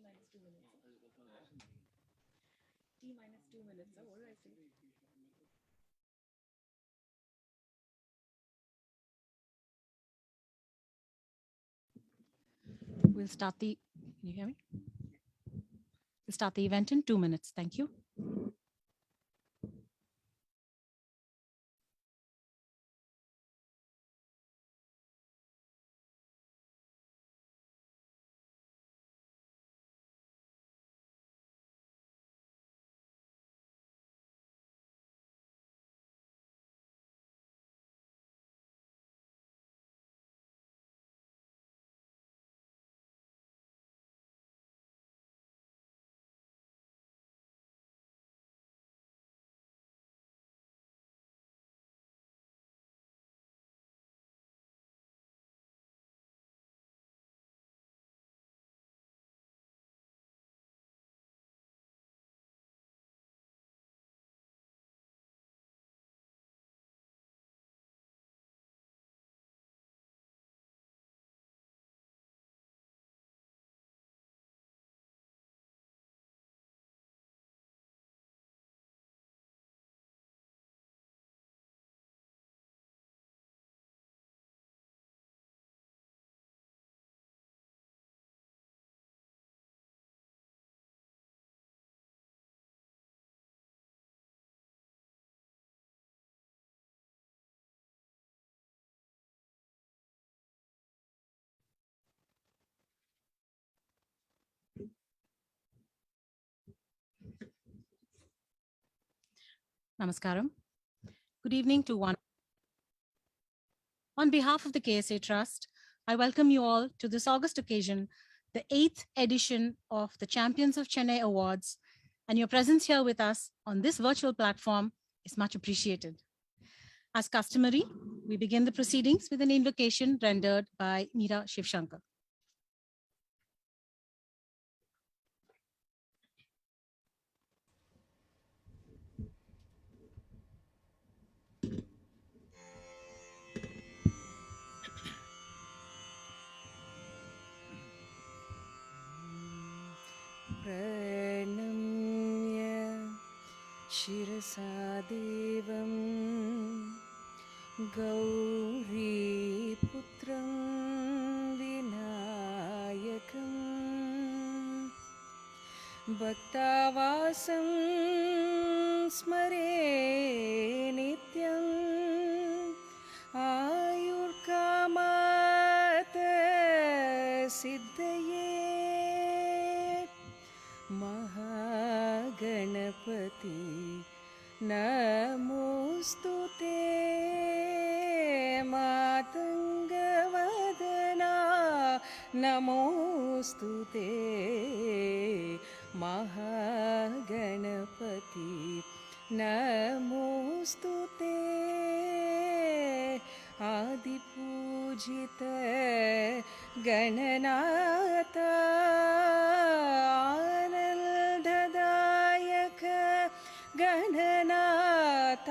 minus 2 minutes. T minus 2 minutes. What did I say? We'll start the, can you hear me? We'll start the event in 2 minutes. Thank you. Namaskaram. Good evening to one. On behalf of the KSA Trust, I welcome you all to this August occasion, the 8th edition of the Champions of Chennai Awards, and your presence here with us on this virtual platform is much appreciated. As customary, we begin the proceedings with an invocation rendered by Meera Shivshankar. प्रणम्य शिरसा देवं गौरीपुत्रं विनायकं भक्तावासं स्मरे नित्यम् आयुर्कामात् सिद्धये महागणपति नमोऽस्तु ते मातङ्गवदना नमोऽस्तु ते महागणपति नमोऽस्तु ते आदिपूजित गणनाथ आनन्ददायक गणनाथ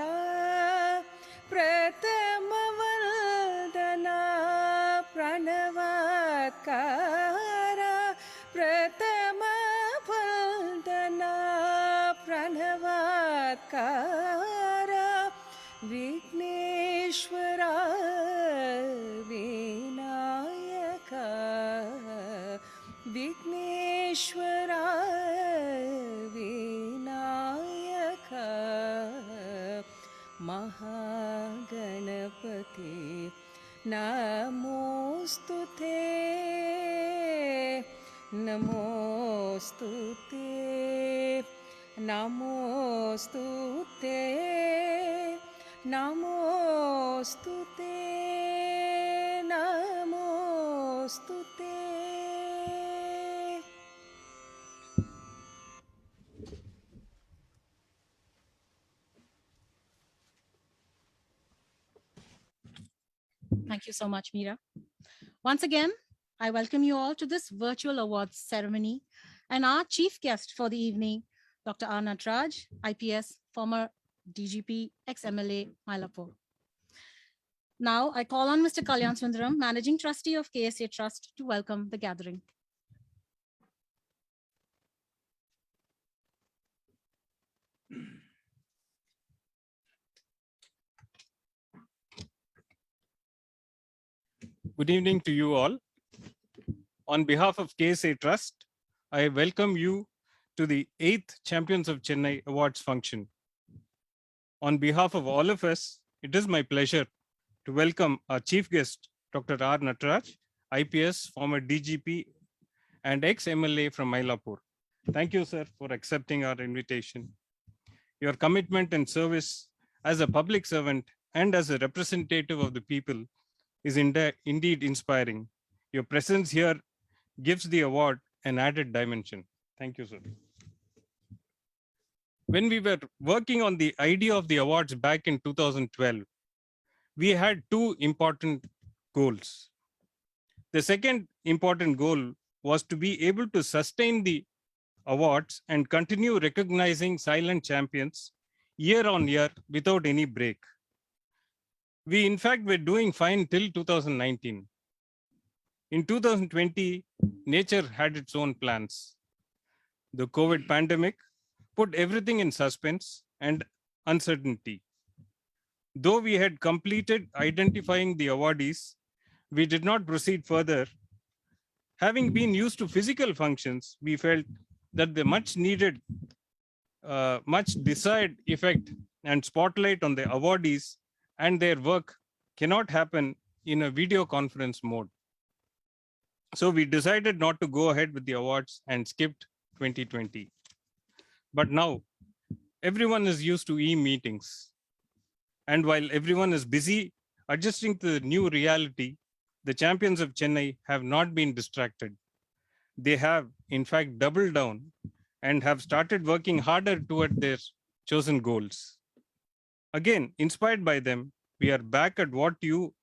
प्रथमवन्दना प्रणवकार प्रथमवन्दना प्रणवकार विघ्नेश्वरा विनायक विघ्नेश्वरा विनायक महागणपति नमोऽस्तु ते नमोऽस्तु ते नमोऽस्तु ते नमोऽस्तु ते नमोऽस्तु ते Thank you so much, Meera. Once again, I welcome you all to this virtual awards ceremony and our chief guest for the evening, Dr. R. Nataraj, IPS, former DGP, ex-MLA, Mylapore. Now I call on Mr. Kalyan Sundaram, Managing Trustee of KSA Trust, to welcome the gathering. Good evening to you all. On behalf of KSA Trust, I welcome you to the 8th Champions of Chennai Awards function. On behalf of all of us, it is my pleasure to welcome our chief guest, Dr. R. Nataraj, IPS, former DGP and ex-MLA from Mylapore. Thank you, sir, for accepting our invitation. Your commitment and service as a public servant and as a representative of the people is indeed inspiring. Your presence here gives the award an added dimension. Thank you, sir. When we were working on the idea of the awards back in 2012, we had two important goals. The second important goal was to be able to sustain the awards and continue recognizing silent champions year on year without any break. We, in fact, were doing fine till 2019. In 2020, nature had its own plans. The COVID pandemic put everything in suspense and uncertainty. Though we had completed identifying the awardees, we did not proceed further. Having been used to physical functions, we felt that the much needed, much desired effect and spotlight on the awardees and their work cannot happen in a video conference mode. So we decided not to go ahead with the awards and skipped 2020. But now everyone is used to e-meetings. And while everyone is busy adjusting to the new reality, the champions of Chennai have not been distracted. They have, in fact, doubled down and have started working harder toward their chosen goals. Again, inspired by them, we are back at what you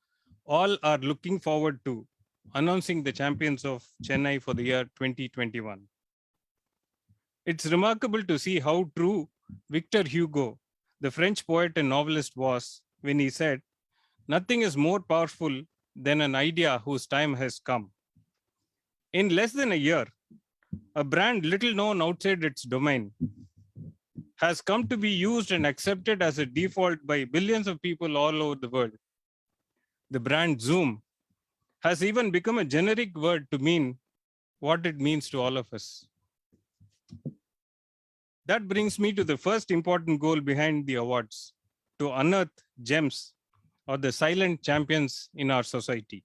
all are looking forward to, announcing the champions of Chennai for the year 2021. It's remarkable to see how true Victor Hugo, the French poet and novelist, was when he said, "Nothing is more powerful than an idea whose time has come." In less than a year, a brand little known outside its domain has come to be used and accepted as a default by billions of people all over the world. The brand Zoom has even become a generic word to mean what it means to all of us. That brings me to the first important goal behind the awards, to unearth gems or the silent champions in our society.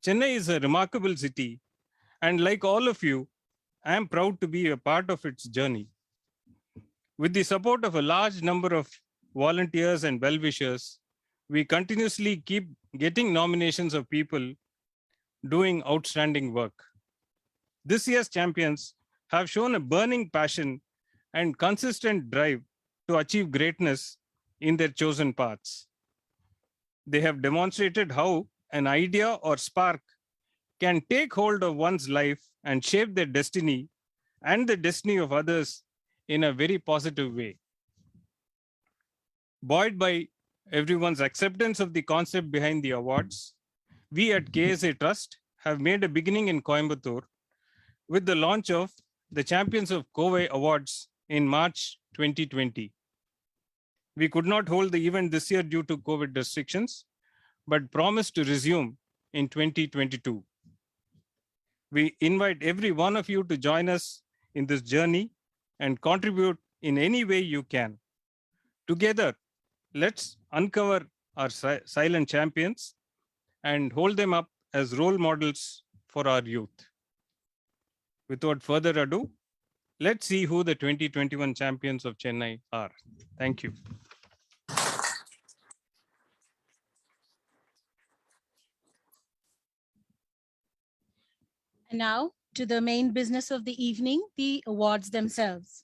Chennai is a remarkable city, and like all of you, I am proud to be a part of its journey. With the support of a large number of volunteers and well-wishers, we continuously keep getting nominations of people doing outstanding work. This year's champions have shown a burning passion and consistent drive to achieve greatness in their chosen paths. They have demonstrated how an idea or spark can take hold of one's life and shape their destiny and the destiny of others in a very positive way. Buoyed by everyone's acceptance of the concept behind the awards, we at KSA Trust have made a beginning in Coimbatore with the launch of the Champions of Kovai Awards in March 2020. We could not hold the event this year due to COVID restrictions, but promised to resume in 2022. We invite every one of you to join us in this journey and contribute in any way you can. Together, let's uncover our silent champions and hold them up as role models for our youth. Without further ado, let's see who the 2021 champions of Chennai are. Thank you. And now to the main business of the evening, the awards themselves.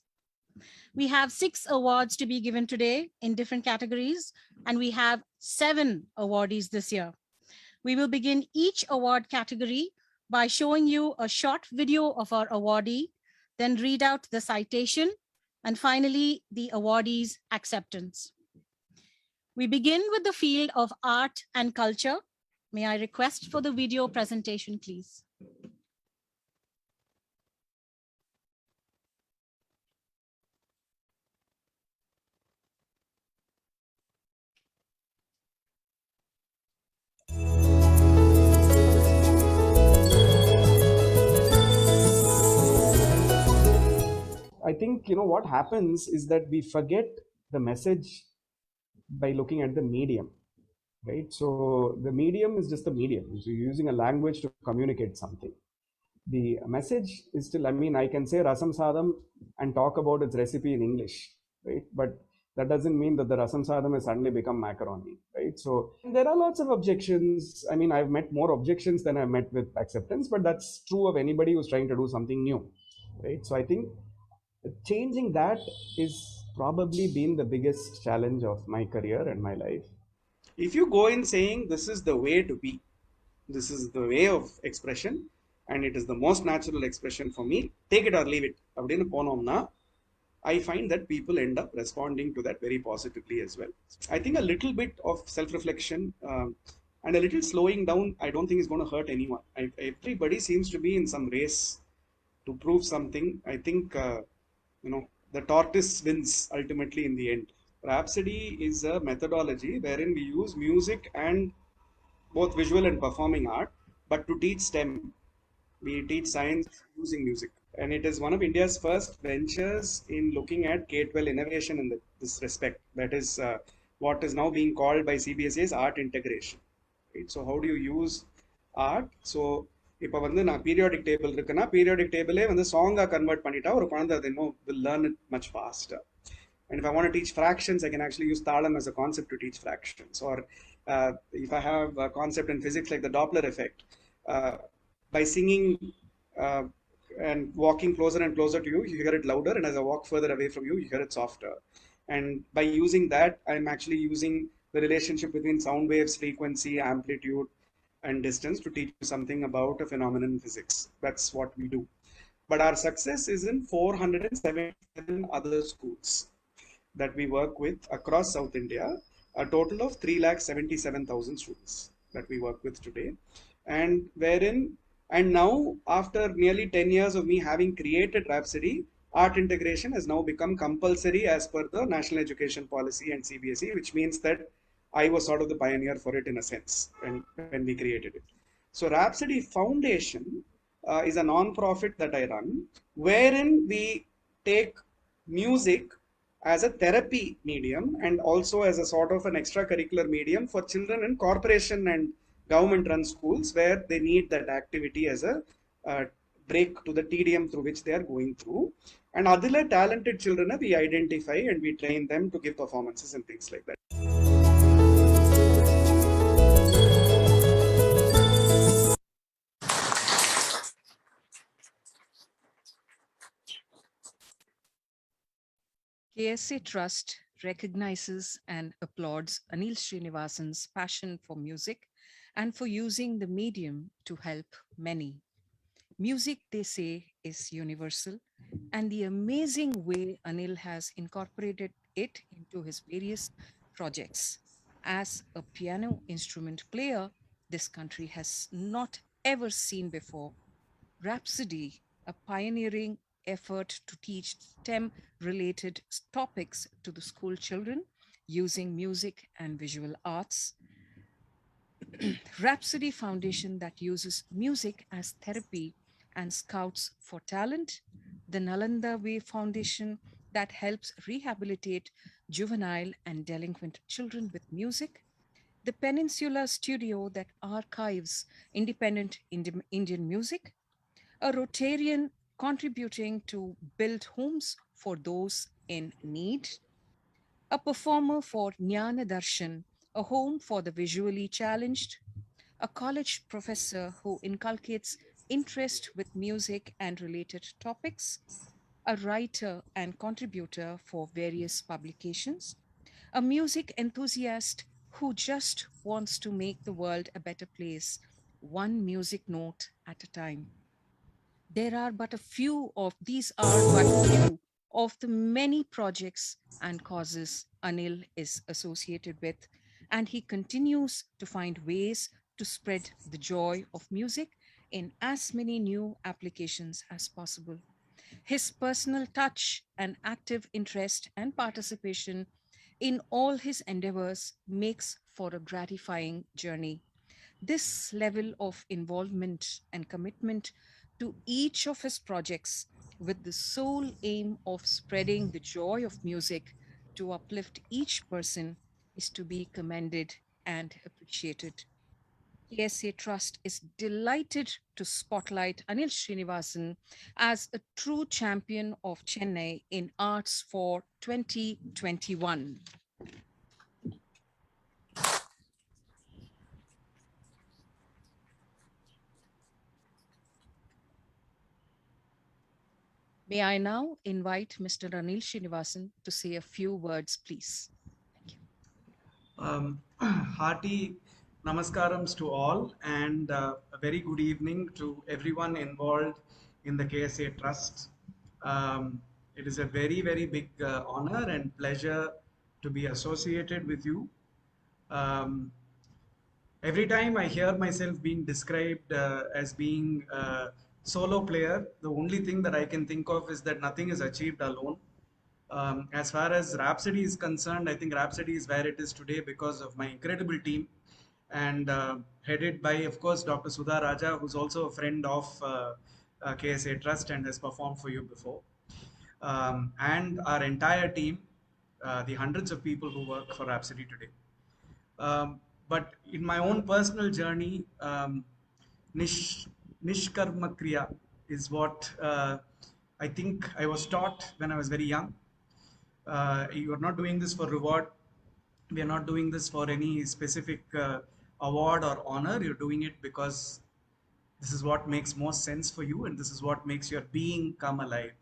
We have 6 awards to be given today in different categories, and we have 7 awardees this year. We will begin each award category by showing you a short video of our awardee, then read out the citation, and finally the awardee's acceptance. We begin with the field of art and culture. May I request for the video presentation, please? think, what happens is that we forget the message by looking at the medium, right? So the medium is just the medium. So you're using a language to communicate something. The message is still, I mean, I can say rasam sadam and talk about its recipe in English, right? But that doesn't mean that the rasam sadam has suddenly become macaroni, right? So there are lots of objections. I mean, I've met more objections than I've met with acceptance, but that's true of anybody who's trying to do something new, right? So I think changing that is probably been the biggest challenge of my career and my life. If you go in saying this is the way to be, this is the way of expression, and it is the most natural expression for me, take it or leave it, அப்படின்னு போனோம்னா I find that people end up responding to that very positively as well. I think a little bit of self-reflection and a little slowing down, I don't think is going to hurt anyone. Everybody seems to be in some race to prove something. I think the tortoise wins ultimately in the end. Rhapsody is a methodology wherein we use music and both visual and performing art, but to teach STEM. We teach science using music. And it is one of India's first ventures in looking at K-12 innovation in this respect. That is what is now being called by CBSE as art integration. Right? So how do you use art? So இப்போ வந்து நான் periodic table இருக்குன்னா periodic டேபிளே வந்து சாங்காக convert பண்ணிட்டா ஒரு குழந்தை அதை இன்னும் will learn it much faster. And if I want to teach fractions, I can actually use Talam as a concept to teach fractions. Or if I have a concept in physics like the Doppler effect, by singing and walking closer and closer to you, you hear it louder. And as I walk further away from you, you hear it softer. And by using that, I'm actually using the relationship between sound waves, frequency, amplitude, and distance to teach you something about a phenomenon in physics. That's what we do. But our success is in 477 other schools that we work with across South India, a total of 3,77,000 students that we work with today. And now, after nearly 10 years of me having created Rhapsody, art integration has now become compulsory as per the National Education Policy and CBSE, which means that I was sort of the pioneer for it in a sense when we created it. So Rhapsody Foundation is a non-profit that I run, wherein we take music as a therapy medium and also as a sort of an extracurricular medium for children in corporation and government run schools where they need that activity as a break to the tedium through which they are going through. And other talented children we identify and we train them to give performances and things like that. KSA Trust recognizes and applauds Anil Srinivasan's passion for music and for using the medium to help many. Music, they say, is universal, and the amazing way Anil has incorporated it into his various projects. As a piano instrument player, this country has not ever seen before. Rhapsody, a pioneering effort to teach STEM related topics to the school children using music and visual arts. Rhapsody Foundation that uses music as therapy and scouts for talent. The Nalanda Way Foundation that helps rehabilitate juvenile and delinquent children with music. The Peninsula Studio that archives independent Indian music. A Rotarian contributing to build homes for those in need. A performer for Jnana Darshan, a home for the visually challenged. A college professor who inculcates interest with music and related topics. A writer and contributor for various publications. A music enthusiast who just wants to make the world a better place, one music note at a time. There are but a few of these are but few of the many projects and causes Anil is associated with, and he continues to find ways to spread the joy of music in as many new applications as possible. His personal touch and active interest and participation in all his endeavors makes for a gratifying journey. This level of involvement and commitment to each of his projects with the sole aim of spreading the joy of music to uplift each person is to be commended and appreciated. KSA Trust is delighted to spotlight Anil Srinivasan as a true champion of Chennai in arts for 2021. May I now invite Mr. Anil Srinivasan to say a few words, please. Thank you. Hearty namaskarams to all, and a very good evening to everyone involved in the KSA Trust. It is a very, very big honor and pleasure to be associated with you. Um, every time I hear myself being described as being a solo player, the only thing that I can think of is that nothing is achieved alone. As far as Rhapsody is concerned, I think Rhapsody is where it is today because of my incredible team, and headed by, of course, Dr. Sudha Raja, who's also a friend of KSA Trust and has performed for you before. And our entire team, the hundreds of people who work for Rhapsody today. But in my own personal journey, Nishkarma Kriya is what I think I was taught when I was very young. You are not doing this for reward. We are not doing this for any specific award or honor. You're doing it because this is what makes most sense for you, and this is what makes your being come alive.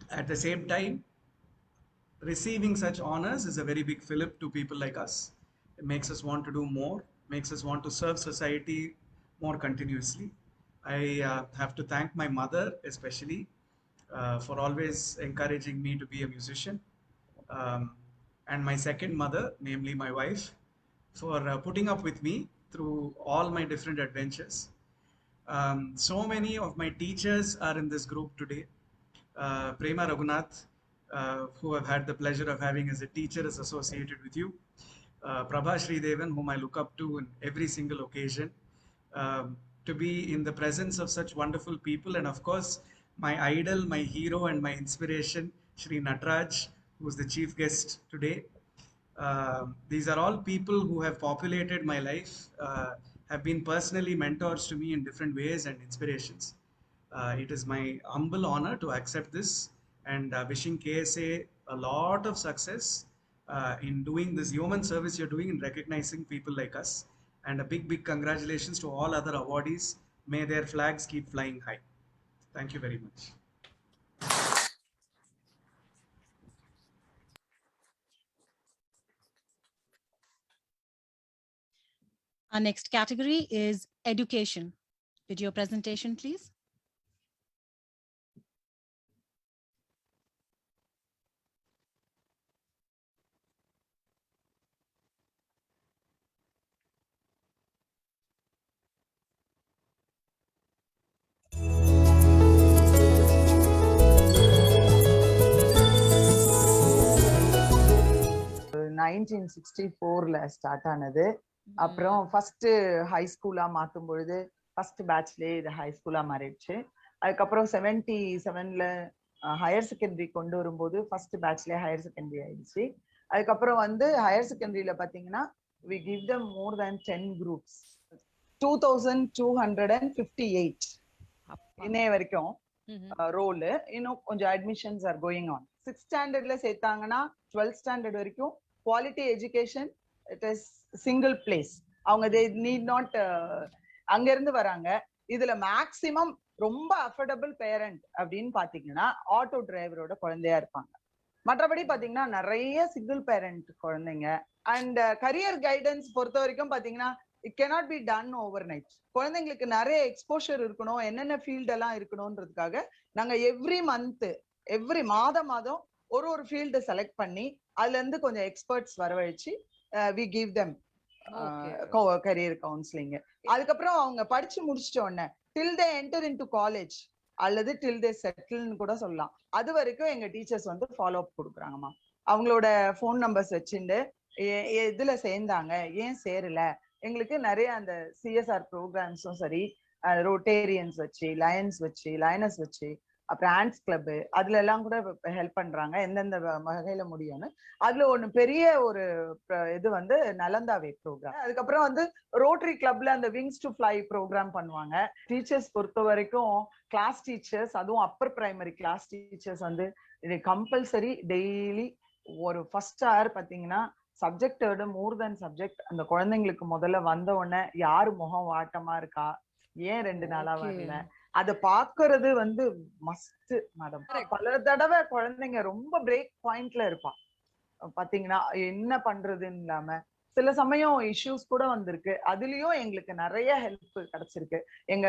At the same time, receiving such honors is a very big fillip to people like us. It makes us want to do more, makes us want to serve society more continuously. I have to thank my mother especially for always encouraging me to be a musician, and my second mother, namely my wife, for putting up with me through all my different adventures. So many of my teachers are in this group today. Prema Raghunath, who I've had the pleasure of having as a teacher, is associated with you. Prabha Sridevan, whom I look up to in every single occasion. To be in the presence of such wonderful people, and of course, my idol, my hero, and my inspiration, Shri Nataraj, who is the chief guest today. These are all people who have populated my life, have been personally mentors to me in different ways and inspirations. It is my humble honor to accept this, and wishing KSA a lot of success in doing this human service you're doing in recognizing people like us. And a big, big congratulations to all other awardees. May their flags keep flying high. Thank you very much. Our next category is education. Video presentation, please. Nineteen 64ல start ஆனது. அப்புறம் first high ஸ்கூலா மாத்தும் பொழுது first பேட்ச்லயே இது high ஸ்கூலா மாறிடுச்சு. அதுக்கப்புறம் 77ல ஹையர் செகண்டரி கொண்டு வரும்போது ஃபர்ஸ்ட் பேட்ச்லயே ஹையர் செகண்டரி ஆயிடுச்சு. அதுக்கப்புறம் வந்து ஹையர் செகண்டரியில பாத்தீங்கன்னா we give them more than 10 groups, 2258 இன்னைய வரைக்கும் ரோல். இன்னும் கொஞ்சம் admissions are going on. 6th ஸ்டாண்டர்ட்ல சேர்த்தாங்கன்னா 12th ஸ்டாண்டர்ட் வரைக்கும் quality education. It is single place. அவங்க தே நீட் நாட் அங்க இருந்து வராங்க. இதுல மேக்சிமம் ரொம்ப அஃபோர்டபுள் பேரண்ட் அப்படின்னு பாத்தீங்கன்னா ஆட்டோ டிரைவரோட குழந்தையா இருப்பாங்க. மற்றபடி பாத்தீங்கன்னா நிறைய சிங்கிள் பேரண்ட் குழந்தைங்க. அண்ட் கரியர் கைடன்ஸ் பொறுத்த வரைக்கும் பாத்தீங்கன்னா it cannot be done over night. குழந்தைங்களுக்கு நிறைய எக்ஸ்போஷர் இருக்கணும், என்னென்ன ஃபீல்ட் எல்லாம் இருக்கணும்ன்றதுக்காக நாங்க எவ்ரி மாதம் ஒரு ஃபீல்டு செலக்ட் பண்ணி அதுல இருந்து கொஞ்சம் எக்ஸ்பர்ட்ஸ் வரவழைச்சு we give them career counselling. அதுக்கப்புறம் அவங்க படிச்சு முடிச்சிட்ட உடனே till they enter into college அல்லது டில் தே செட்டில்னு கூட சொல்லலாம், அது வரைக்கும் எங்க டீச்சர்ஸ் வந்து ஃபாலோ அப் கொடுக்குறாங்கம்மா. அவங்களோட ஃபோன் நம்பர்ஸ் வச்சுட்டு எதுல சேர்ந்தாங்க, ஏன் சேரல, எங்களுக்கு நிறைய அந்த சிஎஸ்ஆர் ப்ரோக்ராம்ஸும் சரி, ரோட்டேரியன்ஸ் வச்சு, லயன்ஸ் வச்சு, லயனஸ் வச்சு, அப்புறம் ஆண்ட்ஸ் கிளப், அதுல எல்லாம் கூட ஹெல்ப் பண்றாங்க எந்தெந்த வகையில முடியும்னு. அதுல ஒண்ணு பெரிய ஒரு இது வந்து நலந்தாவே ப்ரோக்ராம். அதுக்கப்புறம் வந்து ரோட்டரி கிளப்ல அந்த விங்ஸ் டு ஃப்ளை ப்ரோக்ராம் பண்ணுவாங்க. டீச்சர்ஸ் பொறுத்த வரைக்கும் கிளாஸ் டீச்சர்ஸ், அதுவும் அப்பர் பிரைமரி கிளாஸ் டீச்சர்ஸ் வந்து கம்பல்சரி டெய்லி ஒரு ஃபர்ஸ்ட் ஹவர் பாத்தீங்கன்னா சப்ஜெக்டோட மோர் தென் சப்ஜெக்ட், அந்த குழந்தைங்களுக்கு முதல்ல வந்த உடனே யாரு முகம் வாட்டமா இருக்கா, ஏன் 2 நாளா வரல, அத பாக்குறது வந்து மஸ்ட் மேடம். பல தடவை குழந்தைங்க ரொம்ப பிரேக் பாயிண்ட்ல இருப்பா பாத்தீங்கன்னா, என்ன பண்றதுன்னு இல்லாம சில சமயம் இஷ்யூஸ் கூட வந்திருக்கு. அதுலயும் எங்களுக்கு நிறைய ஹெல்ப் கிடைச்சிருக்கு. எங்க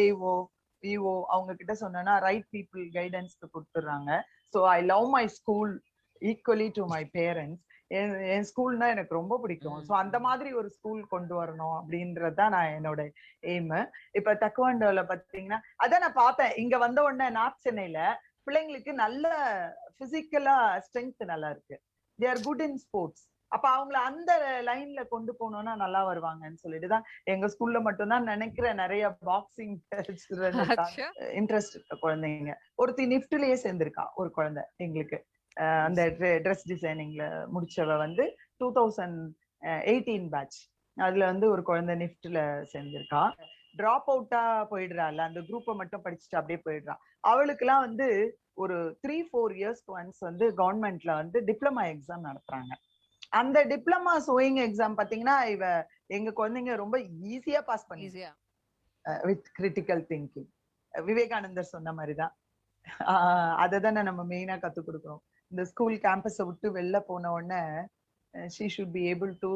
ஏஓ விஓ அவங்க கிட்ட சொன்னா ரைட் பீப்புள் கைடன்ஸ்க்கு கொடுத்துடுறாங்க. So I love my school equally to my parents. என் ஸ்கூல்னா எனக்கு ரொம்ப பிடிக்கும். ஸோ அந்த மாதிரி ஒரு ஸ்கூல் கொண்டு வரணும் அப்படின்றதுதான் நான் என்னோட எய்ம். இப்ப தக்குவாண்டோல பாத்தீங்கன்னா அதான் நான் பார்த்தேன், இங்க வந்த உடனே நார்த் சென்னையில பிள்ளைங்களுக்கு நல்ல பிசிக்கலா ஸ்ட்ரென்த் நல்லா இருக்கு. They are good in sports. அப்ப அவங்கள அந்த லைன்ல கொண்டு போனோம்னா நல்லா வருவாங்கன்னு சொல்லிட்டுதான் எங்க ஸ்கூல்ல மட்டும்தான் நினைக்கிறேன் நிறைய பாக்ஸிங் இன்ட்ரெஸ்ட் இருக்க குழந்தைங்க. ஒருத்தி நிஃப்ட்லயே சேர்ந்திருக்கா ஒரு குழந்தை எங்களுக்கு. அந்த ட்ரெஸ் டிசைனிங்ல முடிச்சவ வந்து 2018 பேட்ச். அதுல வந்து ஒரு குழந்தை நிஃப்ட்ல சேர்ந்திருக்கா. டிராப் அவுட்டா போயிடுறாள், அந்த குரூப்பை மட்டும் படிச்சுட்டு அப்படியே போயிடுறான். அவளுக்கு எல்லாம் வந்து ஒரு 3-4 இயர்ஸ்க்கு ஒன்ஸ் வந்து கவர்மெண்ட்ல வந்து டிப்ளமா எக்ஸாம் நடத்துறாங்க. அந்த டிப்ளமா சோயிங் எக்ஸாம் பாத்தீங்கன்னா இவ எங்க குழந்தைங்க ரொம்ப ஈஸியா பாஸ் பண்ணி வித் கிரிட்டிக்கல் திங்கிங். விவேகானந்தர் சொன்ன மாதிரிதான் அததானே நம்ம மெயினா கத்து கொடுக்குறோம். இந்த ஸ்கூல் கேம்பஸை விட்டு வெளில போன உடனே she should be able to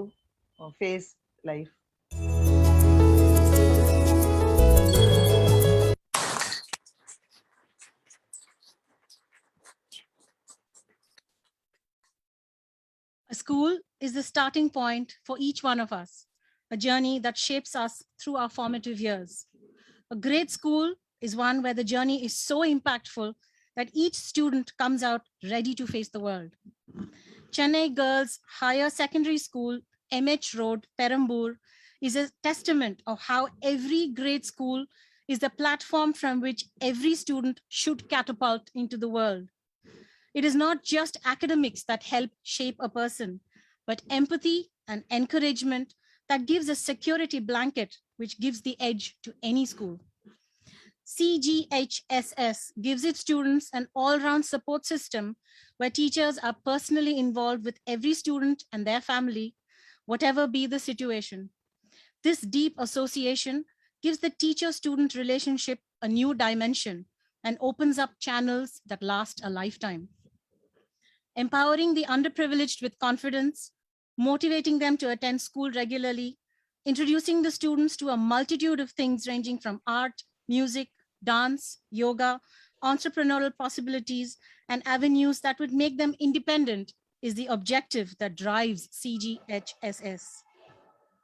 face life. A school is the starting point for each one of us, a journey that shapes us through our formative years. A great school is one where the journey is so impactful that each student comes out ready to face the world. Chennai Girls Higher Secondary School, MH Road, Perambur, is a testament of how every great school is the platform from which every student should catapult into the world. It is not just academics that help shape a person, but empathy and encouragement that gives a security blanket which gives the edge to any school. CGHSS gives its students an all-round support system where teachers are personally involved with every student and their family, whatever be the situation. This deep association gives the teacher-student relationship a new dimension and opens up channels that last a lifetime. Empowering the underprivileged with confidence, motivating them to attend school regularly, introducing the students to a multitude of things ranging from art, music, dance, yoga, entrepreneurial possibilities, and avenues that would make them independent is the objective that drives CGHSS.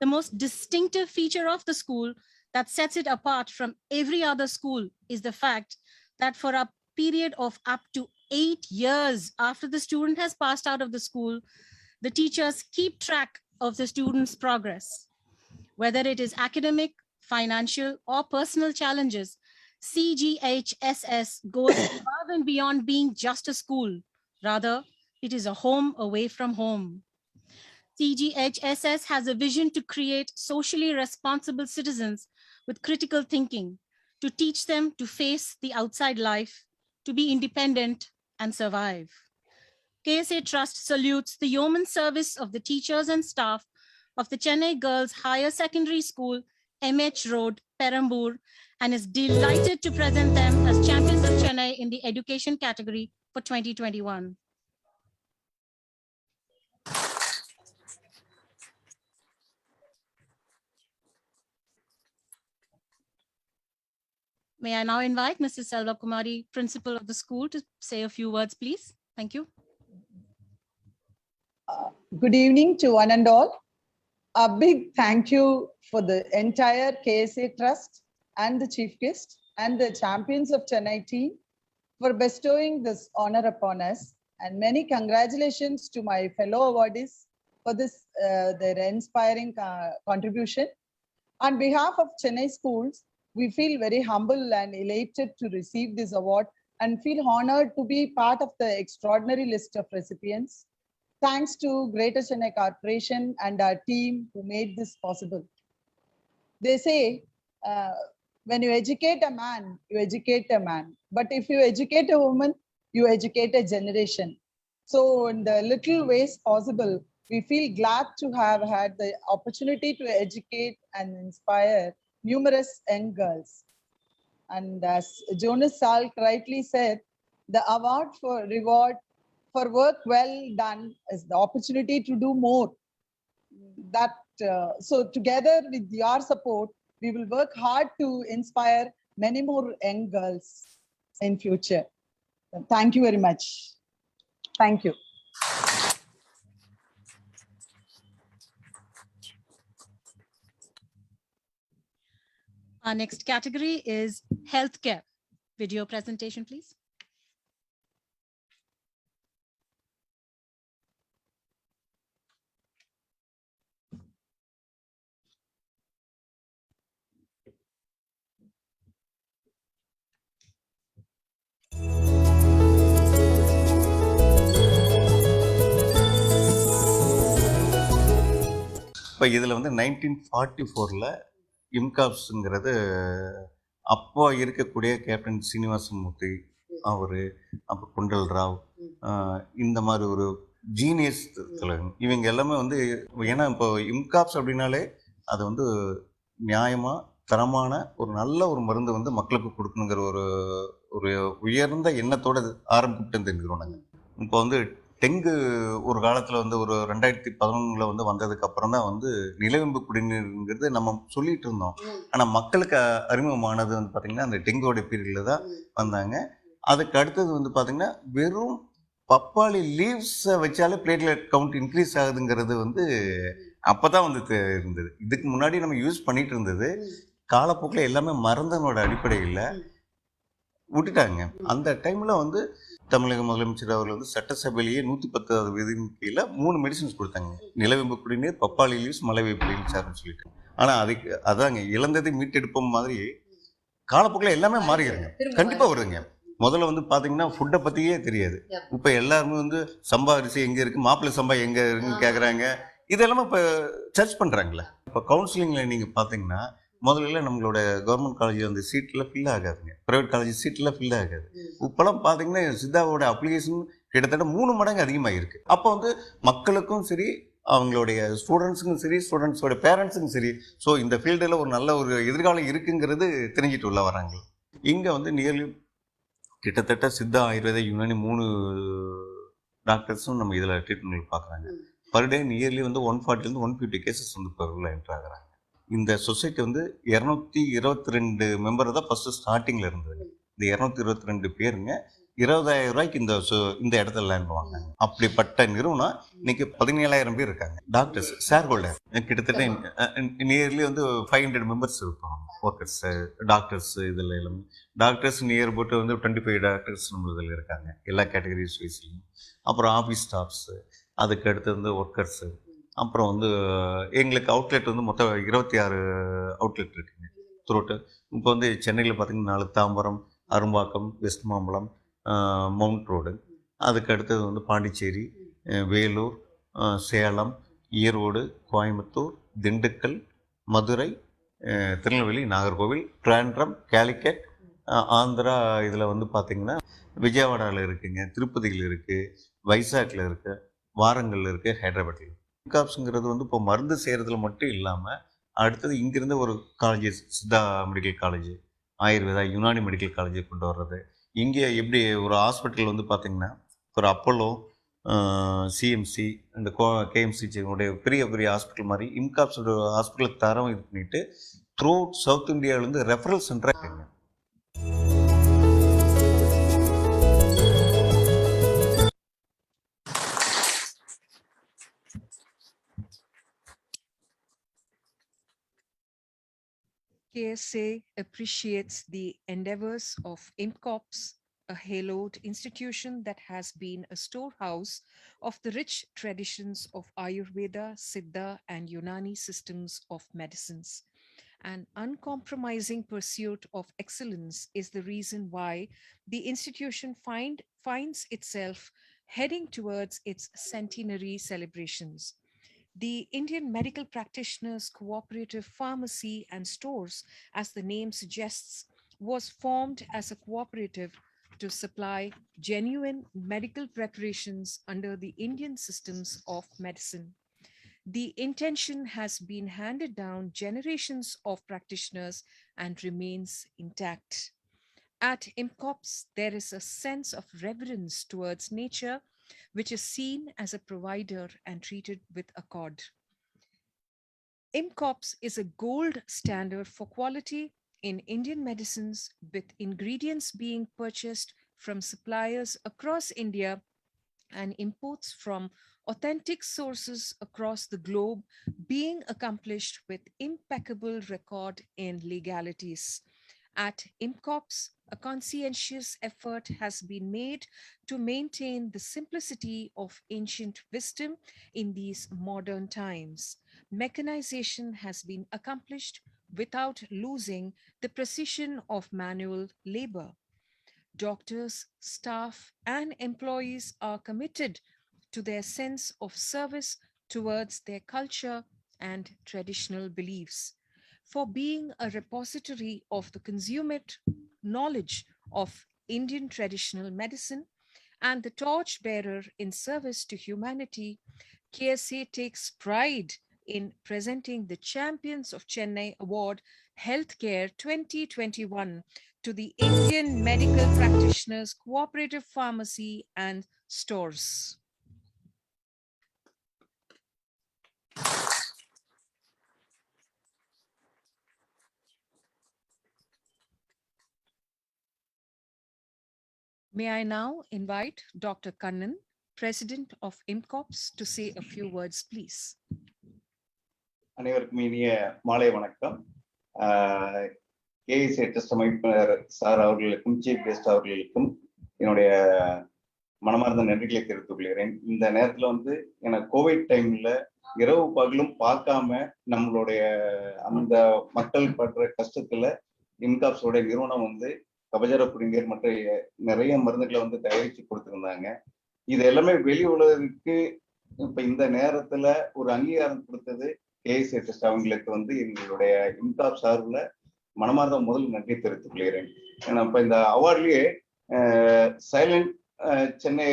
The most distinctive feature of the school that sets it apart from every other school is the fact that for a period of up to 8 years after the student has passed out of the school, the teachers keep track of the student's progress. Whether it is academic, financial, or personal challenges, CGHSS goes above and beyond being just a school. Rather, it is a home away from home. CGHSS has a vision to create socially responsible citizens with critical thinking, to teach them to face the outside life, to be independent and survive. KSA Trust salutes the yeoman service of the teachers and staff of the Chennai Girls Higher Secondary School, MH Road, Perambur, and is delighted to present them as champions of Chennai in the education category for 2021. May I now invite Mrs. Selva Kumari, principal of the school, to say a few words, please. Thank you. Good evening to one and all. A big thank you for the entire KSA Trust and the chief guest and the champions of Chennai team for bestowing this honor upon us, and many congratulations to my fellow awardees for this their inspiring contribution. On behalf of Chennai schools, we feel very humble and elated to receive this award and feel honored to be part of the extraordinary list of recipients. Thanks to Greater Chennai Corporation and our team who made this possible. They say, when you educate a man, you educate a man. But if you educate a woman, you educate a generation. So in the little ways possible, we feel glad to have had the opportunity to educate and inspire numerous young girls. And as Jonas Salk rightly said, the award for reward for work well done is the opportunity to do more. So together with your support, we will work hard to inspire many more young girls in future. Thank you very much. Thank you. Our next category is healthcare. Video presentation, please. இப்போ இதில் வந்து 1944 இம்காப்ஸுங்கிறது அப்போ இருக்கக்கூடிய captain Srinivasamurthy அவர், அப்போ குண்டல் ராவ், இந்த மாதிரி ஒரு genius தலைவன், இவங்க எல்லாமே வந்து, ஏன்னா இப்போ இம்காப்ஸ் அப்படின்னாலே அது வந்து நியாயமாக தரமான ஒரு நல்ல ஒரு மருந்து வந்து மக்களுக்கு கொடுக்கணுங்கிற ஒரு உயர்ந்த எண்ணத்தோடு ஆரம்பிக்கிட்டு இந்த நிறுவனங்கள். இப்போ வந்து டெங்கு ஒரு காலத்தில் வந்து ஒரு 2011 வந்து வந்ததுக்கு அப்புறம் தான் வந்து நிலவேம்பு குடிநீருங்கிறது நம்ம சொல்லிட்டு இருந்தோம். ஆனால் மக்களுக்கு அறிமுகமானது வந்து பார்த்திங்கன்னா அந்த டெங்குவோட பீரியடில் தான் வந்தாங்க. அதுக்கு அடுத்தது வந்து பார்த்திங்கன்னா வெறும் பப்பாளி லீவ்ஸை வச்சாலே பிளேட்லெட் கவுண்ட் இன்க்ரீஸ் ஆகுதுங்கிறது வந்து அப்போ தான் வந்து இருந்தது. இதுக்கு முன்னாடி நம்ம யூஸ் பண்ணிட்டு இருந்தது காலப்போக்கில் எல்லாமே மருந்தனோட அடிப்படையில் விட்டுட்டாங்க. அந்த டைமில் வந்து தமிழக முதலமைச்சர் அவர்கள் வந்து சட்டசபையிலேயே 110வது விதியின் கீழே 3 மெடிசன்ஸ் கொடுத்தாங்க. நிலவேம்பு குடிநீர், பப்பாளி லீவ்ஸ், மலைவேப்பு லீவ்ஸ் அப்படின்னு சொல்லிட்டு. ஆனால் அதுக்கு அதாங்க இழந்ததை மீட்டெடுப்போம் மாதிரி காலப்போக்கில் எல்லாமே மாறிடுங்க, கண்டிப்பாக வருதுங்க. முதல்ல வந்து பார்த்தீங்கன்னா ஃபுட்டை பற்றியே தெரியாது. இப்போ எல்லாருமே வந்து சம்பா அரிசி எங்கே இருக்குது, மாப்பிள்ளை சம்பா எங்கே இருக்குன்னு கேட்குறாங்க. இதெல்லாமே இப்போ சர்ச் பண்ணுறாங்களே. இப்போ கவுன்சிலிங்கில் நீங்கள் பார்த்தீங்கன்னா முதல்ல நம்மளோட கவர்மெண்ட் காலேஜ் அந்த சீட்டில் ஃபில் ஆகாதுங்க, ப்ரைவேட் காலேஜ் சீட்டில் ஃபில் ஆகாது. இப்போலாம் பார்த்தீங்கன்னா சித்தாவோட அப்ளிகேஷன் கிட்டத்தட்ட 3 மடங்கு அதிகமாக இருக்குது. அப்போ வந்து மக்களுக்கும் சரி, அவங்களுடைய ஸ்டூடெண்ட்ஸுக்கும் சரி, ஸ்டூடெண்ட்ஸோட பேரண்ட்ஸுக்கும் சரி, ஸோ இந்த ஃபீல்டில் ஒரு நல்ல ஒரு எதிர்காலம் இருக்குங்கிறது தெரிஞ்சிட்டு உள்ள வராங்க. இங்கே வந்து நியர்லி கிட்டத்தட்ட சித்தா, ஆயுர்வேத, யுனானி 3 டாக்டர்ஸும் நம்ம இதில் ட்ரீட்மெண்ட் பார்க்குறாங்க. பர் டே நியர்லி வந்து 140 to 150 கேசஸ் வந்து இப்போ உள்ள என்ட்ரு ஆகுறாங்க. இந்த சொசைட்டி வந்து 222 மெம்பர் தான் ஃபஸ்ட்டு ஸ்டார்டிங்கில் இருந்தது. இந்த 222 பேருங்க 20,000 ரூபாய்க்கு இந்த இடத்துல லேண்ட் பண்ணுவாங்க. அப்படிப்பட்ட நிறுவனம் இன்னைக்கு 17,000 பேர் இருக்காங்க. டாக்டர்ஸ் ஷேர் ஹோல்டர் கிட்டத்தட்ட நியர்லி வந்து 500 மெம்பர்ஸ் இருப்பாங்க. ஒர்க்கர்ஸ், டாக்டர்ஸ், இதில் எல்லாமே டாக்டர்ஸ் நியர் போட்டு வந்து 25 டாக்டர்ஸ் நம்ம இதில் இருக்காங்க, எல்லா கேட்டகரிஸ் வைஸ்லையும். அப்புறம் ஆஃபீஸ் ஸ்டாஃப்ஸு, அதுக்கு அடுத்து வந்து ஒர்க்கர்ஸு, அப்புறம் வந்து எங்களுக்கு அவுட்லெட் வந்து மொத்தம் 26 அவுட்லெட் இருக்குங்க த்ரூட்டு. இப்போ வந்து சென்னையில் பார்த்திங்கன்னா 4, Tambaram, Arumbakkam, west Mambalam, mount road. அதுக்கு அடுத்தது வந்து பாண்டிச்சேரி, வேலூர், சேலம், ஈரோடு, கோயம்புத்தூர், திண்டுக்கல், மதுரை, திருநெல்வேலி, நாகர்கோவில், ட்ராண்ட்ரம், கேலிக்கட், ஆந்திரா. இதில் வந்து பார்த்திங்கன்னா விஜயவாடாவில் இருக்குங்க, திருப்பதியில் இருக்குது, வைசாக்கில் இருக்குது, வாரங்கலில் இருக்குது, ஹைதராபாத்தில் இருக்குது. இம்காப்ஸுங்கிறது வந்து இப்போ மருந்து செய்கிறதுல மட்டும் இல்லாமல் அடுத்தது இங்கேருந்து ஒரு colleges, Siddha medical college, Ayurveda, Unani medical காலேஜை கொண்டு வர்றது. இங்கே எப்படி ஒரு ஹாஸ்பிட்டல் வந்து பார்த்திங்கன்னா ஒரு அப்போலோ, சிஎம்சி, இந்த கேஎம்சிஜியோடைய பெரிய பெரிய ஹாஸ்பிட்டல் மாதிரி இம்காப்ஸோட ஹாஸ்பிட்டல் தரம் இது பண்ணிவிட்டு த்ரூ சவுத் இந்தியாவிலேருந்து ரெஃபரல் சென்டராக இருக்குங்க. KSA appreciates the endeavors of IMCOPS, a haloed institution that has been a storehouse of the rich traditions of Ayurveda, Siddha, and Unani systems of medicines, An uncompromising pursuit of excellence is the reason why the institution finds itself heading towards its centenary celebrations. The Indian Medical Practitioners Cooperative Pharmacy and Stores, as the name suggests, was formed as a cooperative to supply genuine medical preparations under the Indian systems of medicine. The intention has been handed down generations of practitioners and remains intact. At IMCOPS, there is a sense of reverence towards nature, which is seen as a provider and treated with accord. IMCOPS is a gold standard for quality in Indian medicines, with ingredients being purchased from suppliers across India and imports from authentic sources across the globe being accomplished with impeccable record in legalities. At IMCOPS, a conscientious effort has been made to maintain the simplicity of ancient wisdom in these modern times. Mechanization has been accomplished without losing the precision of manual labor. Doctors, staff, and employees are committed to their sense of service towards their culture and traditional beliefs. For being a repository of the consummate knowledge of Indian traditional medicine and the torchbearer in service to humanity, KSA takes pride in presenting the Champions of Chennai Award Healthcare 2021 to the Indian Medical Practitioners Cooperative Pharmacy and Stores. May I now invite Dr. Kannan, President of IMCOPS, to say a few words, please. அனைவருக்கும் இனிய மாலை வணக்கம். KSA trust அமைப்பினர் sir அவர்களுக்கும் chief guest அவர்களுக்கும் என்னுடைய மனமார்ந்த நன்றிகளை தெரிவித்துக் கொள்கிறேன். இந்த நேரத்தில் எனக்கு கோவிட் டைம்ல இரவு பகலும் பார்க்காம நம்மளுடைய அந்த மக்கள் படுற கஷ்டத்துல இன்காப்ஸோட நிறுவனம் கபஜர புரிங்கர் மற்ற நிறைய மருந்துகளை தயாரித்து கொடுத்துருந்தாங்க. இது எல்லாமே வெளி உலகிற்கு இப்ப இந்த நேரத்துல ஒரு அங்கீகாரம் கொடுத்தது கேஎஸ்ஏ ட்ரஸ்ட் அவங்களுக்கு எங்களுடைய இன்காப் சார்பில் மனமார்ந்த முதல் நன்றி தெரிவித்துக் கொள்கிறேன். ஏன்னா இப்ப இந்த அவார்ட்லயே சைலண்ட் சென்னை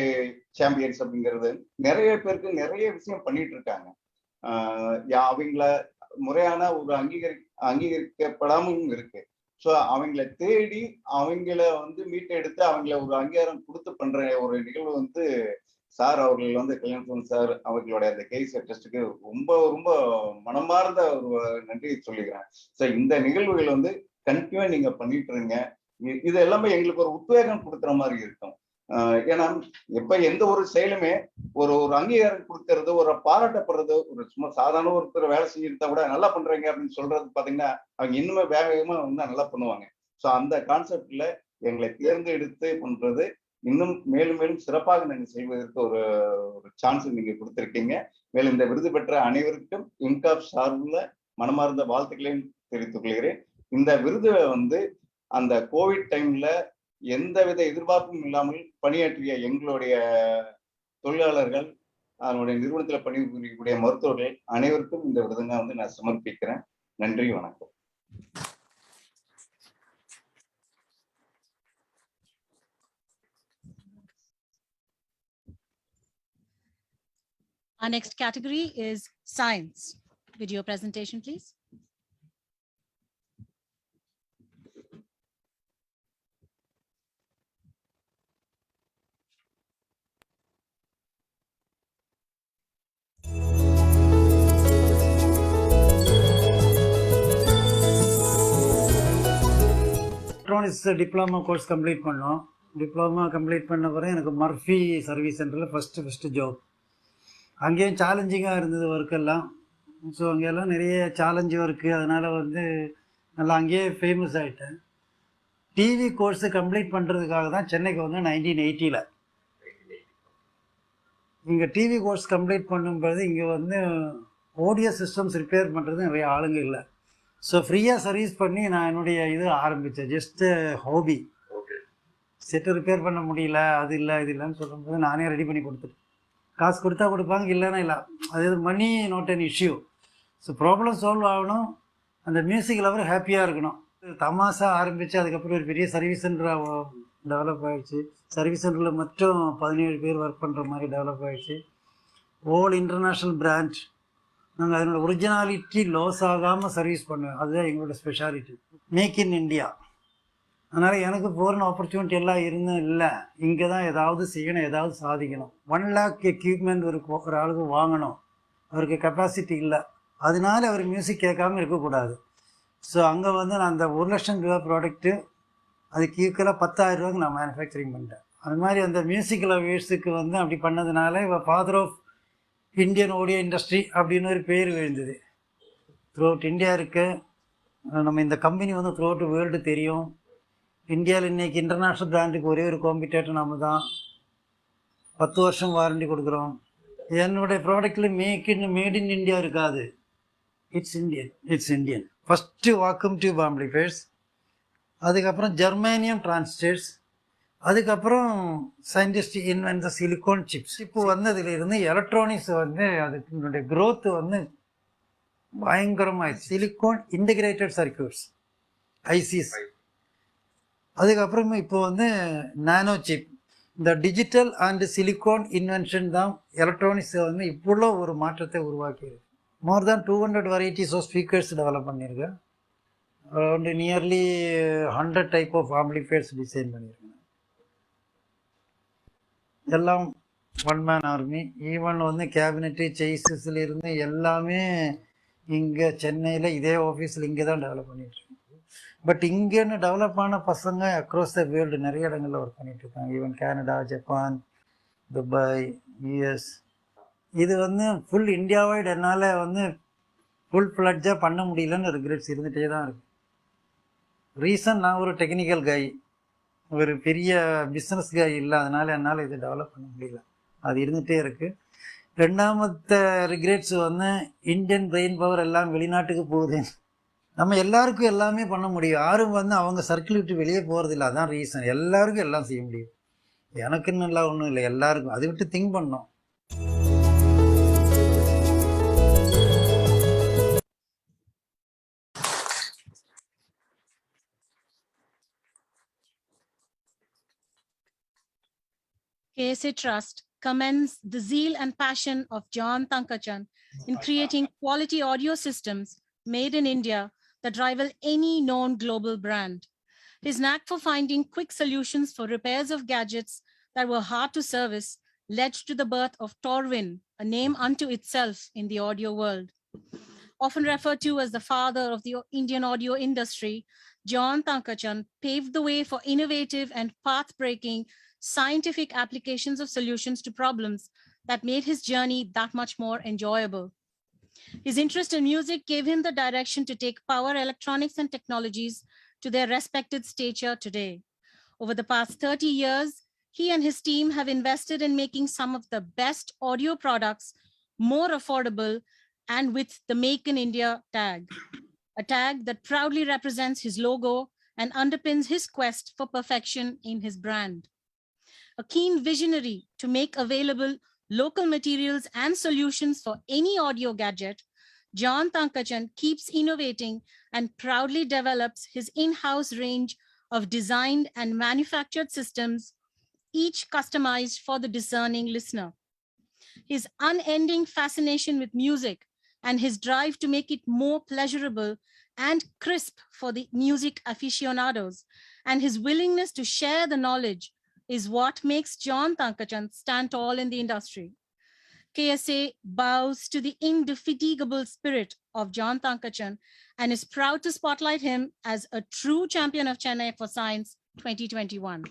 சாம்பியன்ஸ் அப்படிங்கிறது நிறைய பேருக்கு நிறைய விஷயம் பண்ணிட்டு இருக்காங்க. அவங்கள முறையான ஒரு அங்கீகரிக்கப்படாமலும் இருக்கு. ஸோ அவங்கள தேடி அவங்கள மீட்டெடுத்து அவங்கள ஒரு அங்கீகாரம் கொடுத்து பண்ற ஒரு நிகழ்வு சார் அவர்கள் கல்யாணம் சார் அவர்களுடைய அந்த கேஎஸ்ஏ ட்ரஸ்ட்டுக்கு ரொம்ப ரொம்ப மனமார்ந்த ஒரு நன்றியை சொல்லிக்கிறேன். ஸோ இந்த நிகழ்வுகள் கண்டிப்பா நீங்க பண்ணிட்டு இருங்க. இது எல்லாமே எங்களுக்கு ஒரு உத்வேகம் கொடுக்குற மாதிரி இருக்கும். ஏன்னா எப்ப எந்த ஒரு செயலுமே ஒரு அங்கீகாரம் கொடுக்கறது, ஒரு பாராட்டப்படுறது, ஒரு சும்மா சாதாரண ஒருத்தர் வேலை செஞ்சுருந்தா கூட நல்லா பண்றீங்க அப்படின்னு சொல்றது பாத்தீங்கன்னா அவங்க இன்னுமே வேகமா நல்லா பண்ணுவாங்க. ஸோ அந்த கான்செப்ட்ல எங்களை தேர்ந்தெடுத்து பண்றது இன்னும் மேலும் மேலும் சிறப்பாக நாங்கள் செய்வதற்கு ஒரு சான்ஸ் நீங்க கொடுத்திருக்கீங்க. மேலும் இந்த விருது பெற்ற அனைவருக்கும் இன்காப் சார்பில் மனமார்ந்த வாழ்த்துக்களையும் தெரிவித்துக் கொள்கிறேன். இந்த விருது அந்த கோவிட் டைம்ல எந்தவித எதிர்பார்ப்பும் இல்லாமல் பணியாற்றிய எங்களுடைய தொழிலாளர்கள், அதனுடைய நிறுவனத்தில் பணிபுரியக்கூடிய மருத்துவர்கள் அனைவருக்கும் இந்த விருதுங்க நான் சமர்ப்பிக்கிறேன். நன்றி, வணக்கம். Our next category is science. Video presentation, please. Electronics diploma course complete பண்ணோம். டிப்ளமா கம்ப்ளீட் பண்ண பிறகு எனக்கு மர்ஃபி சர்வீஸ் சென்டரில் ஃபஸ்ட்டு ஜாப். அங்கேயும் சேலஞ்சிங்காக இருந்தது ஒர்க்கெல்லாம். ஸோ அங்கெல்லாம் நிறைய சேலஞ்சு ஒர்க்கு, அதனால் நல்லா அங்கேயே ஃபேமஸ் ஆகிட்டேன். டிவி கோர்ஸு கம்ப்ளீட் பண்ணுறதுக்காக தான் சென்னைக்கு 1980. இங்கே டிவி கோர்ஸ் கம்ப்ளீட் பண்ணும்போது இங்கே ஓடிஎஸ் சிஸ்டம்ஸ் ரிப்பேர் பண்ணுறது நிறைய ஆளுங்க இல்லை. ஸோ ஃப்ரீயாக சர்வீஸ் பண்ணி நான் என்னுடைய இது ஆரம்பித்தேன். Just hobby. செட்டு ரிப்பேர் பண்ண முடியல, அது இல்லை இது இல்லைன்னு சொல்லும்போது நானே ரெடி பண்ணி கொடுத்துட்டேன். காசு கொடுத்தா கொடுப்பாங்க, இல்லைன்னா இல்லை. அது money not an issue. So problem solve ஆகணும், அந்த மியூசிக் லவர் ஹாப்பியாக இருக்கணும். தமாசா ஆரம்பித்து அதுக்கப்புறம் ஒரு பெரிய சர்வீஸ் சென்டர் டெவலப் ஆகிடுச்சு. சர்வீஸ் சென்டரில் மட்டும் 17 பேர் ஒர்க் பண்ணுற மாதிரி டெவலப் ஆகிடுச்சு. ஓல் இன்டர்நேஷ்னல் பிரான்ச். நாங்கள் அதனோட ஒரிஜினாலிட்டி லாஸ் ஆகாமல் சர்வீஸ் பண்ணுவோம். அதுதான் எங்களோட ஸ்பெஷாலிட்டி. Make in India. அதனால் எனக்கு ஃபோரின் ஆப்பர்ச்சுனிட்டி எல்லாம் இருந்தும் இல்லை, இங்கே தான் ஏதாவது செய்யணும், ஏதாவது சாதிக்கணும். 1 lakh எக்யூப்மெண்ட் ஒரு ஆளுக்கு வாங்கணும், அவருக்கு கெப்பாசிட்டி இல்லை, அதனால அவர் மியூசிக் கேட்காம இருக்கக்கூடாது. ஸோ அங்கே வந்து நான் அந்த 1 லட்சம் ரூபா ப்ராடக்ட்டு அதுக்கு ஈக்குவலாக 10,000 ரூபாய்க்கு நான் மேனுஃபேக்சரிங் பண்ணிட்டேன். அது மாதிரி அந்த மியூசிக்கில் வேர்ஸுக்கு வந்து அப்படி பண்ணதுனால இப்போ father of Indian audio industry அப்படின்னு ஒரு பேர் விழுந்தது. த்ரூ அவுட் இந்தியா இருக்குது. நம்ம இந்த கம்பெனி வந்து த்ரூ அவுட் வேர்ல்டு தெரியும். இந்தியாவில் இன்றைக்கி இன்டர்நேஷ்னல் பிராண்டுக்கு ஒரே ஒரு காம்படிட்டர் நம்ம தான். 10 வருஷம் வாரண்டி கொடுக்குறோம். என்னுடைய ப்ராடக்டில் மேட் இன் இந்தியா இருக்காது. It's Indian. First vacuum tube amplifiers, அதுக்கப்புறம் ஜெர்மானியம் டிரான்சிஸ்டர்ஸ், அதுக்கப்புறம் scientist invent the silicon chips. இப்போ வந்ததுலேருந்து எலக்ட்ரானிக்ஸ் வந்து அதுக்கு க்ரோத் வந்து பயங்கரமாகிடுச்சு. Silicon integrated circuits, ICs. அதுக்கப்புறமா இப்போ வந்து நானோ சிப். இந்த டிஜிட்டல் அண்ட் சிலிக்கான் இன்வென்ஷன் தான் எலக்ட்ரானிக்ஸை வந்து இப்போ ஒரு மாற்றத்தை உருவாக்கியிருக்கு. More than 200 varieties of speakers develop பண்ணியிருக்கேன். Around nearly 100 type of amplifiers design பண்ணியிருக்கேன். எல்லாம் 1 man ஆர்மி. ஈவன் வந்து கேபினெட்டு செயிஸஸ்லேருந்து எல்லாமே இங்கே சென்னையில் இதே ஆஃபீஸில் இங்கே தான் டெவலப் பண்ணிட்டுருக்கேன். பட் இங்கேன்னு டெவலப் ஆன பசங்க அக்ராஸ் த வேர்ல்டு நிறைய இடங்களில் ஒர்க் பண்ணிகிட்ருக்காங்க. Even Canada, Japan, Dubai, US. இது வந்து ஃபுல் இந்தியா வைட் என்னால் வந்து ஃபுல் ஃப்ளட்ஜாக பண்ண முடியலன்னு ரிக்ரெட்ஸ் இருந்துகிட்டே தான் இருக்குது. ரீசன் நான் ஒரு டெக்னிக்கல் கை, ஒரு பெரிய பிஸ்னஸ் கை இல்லை, அதனால் என்னால் இதை டெவலப் பண்ண முடியல. அது இருந்துகிட்டே இருக்குது. ரெண்டாமத்த ரிக்ரெட்ஸ் வந்து இந்தியன் பிரெயின் பவர் எல்லாம் வெளிநாட்டுக்கு போகுது. நம்ம எல்லாருக்கும் எல்லாமே பண்ண முடியும். யாரும் வந்து அவங்க சர்க்கிள் விட்டு வெளியே போகிறதில்ல. அதான் ரீசன். எல்லாருக்கும் எல்லாம் செய்ய முடியும். எனக்குன்னு எல்லாம் ஒன்றும் இல்லை, எல்லாருக்கும். அதை விட்டு திங்க் பண்ணோம். KSA Trust commends the zeal and passion of John Tankachan in creating quality audio systems made in India that rival any known global brand. His knack for finding quick solutions for repairs of gadgets that were hard to service led to the birth of Torwin, a name unto itself in the audio world. Often referred to as the father of the Indian audio industry, John Tankachan paved the way for innovative and path-breaking scientific applications of solutions to problems that made his journey that much more enjoyable. His interest in music gave him the direction to take power electronics and technologies to their respected stature today. Over the past 30 years, he and his team have invested in making some of the best audio products more affordable and with the Make in India tag, a tag that proudly represents his logo and underpins his quest for perfection in his brand. A keen visionary to make available local materials and solutions for any audio gadget, John Tankachan keeps innovating and proudly develops his in-house range of designed and manufactured systems, each customized for the discerning listener. His unending fascination with music and his drive to make it more pleasurable and crisp for the music aficionados, and his willingness to share the knowledge is what makes John Tankachan stand tall in the industry. KSA bows to the indefatigable spirit of John Tankachan and is proud to spotlight him as a true champion of Chennai for Science 2021.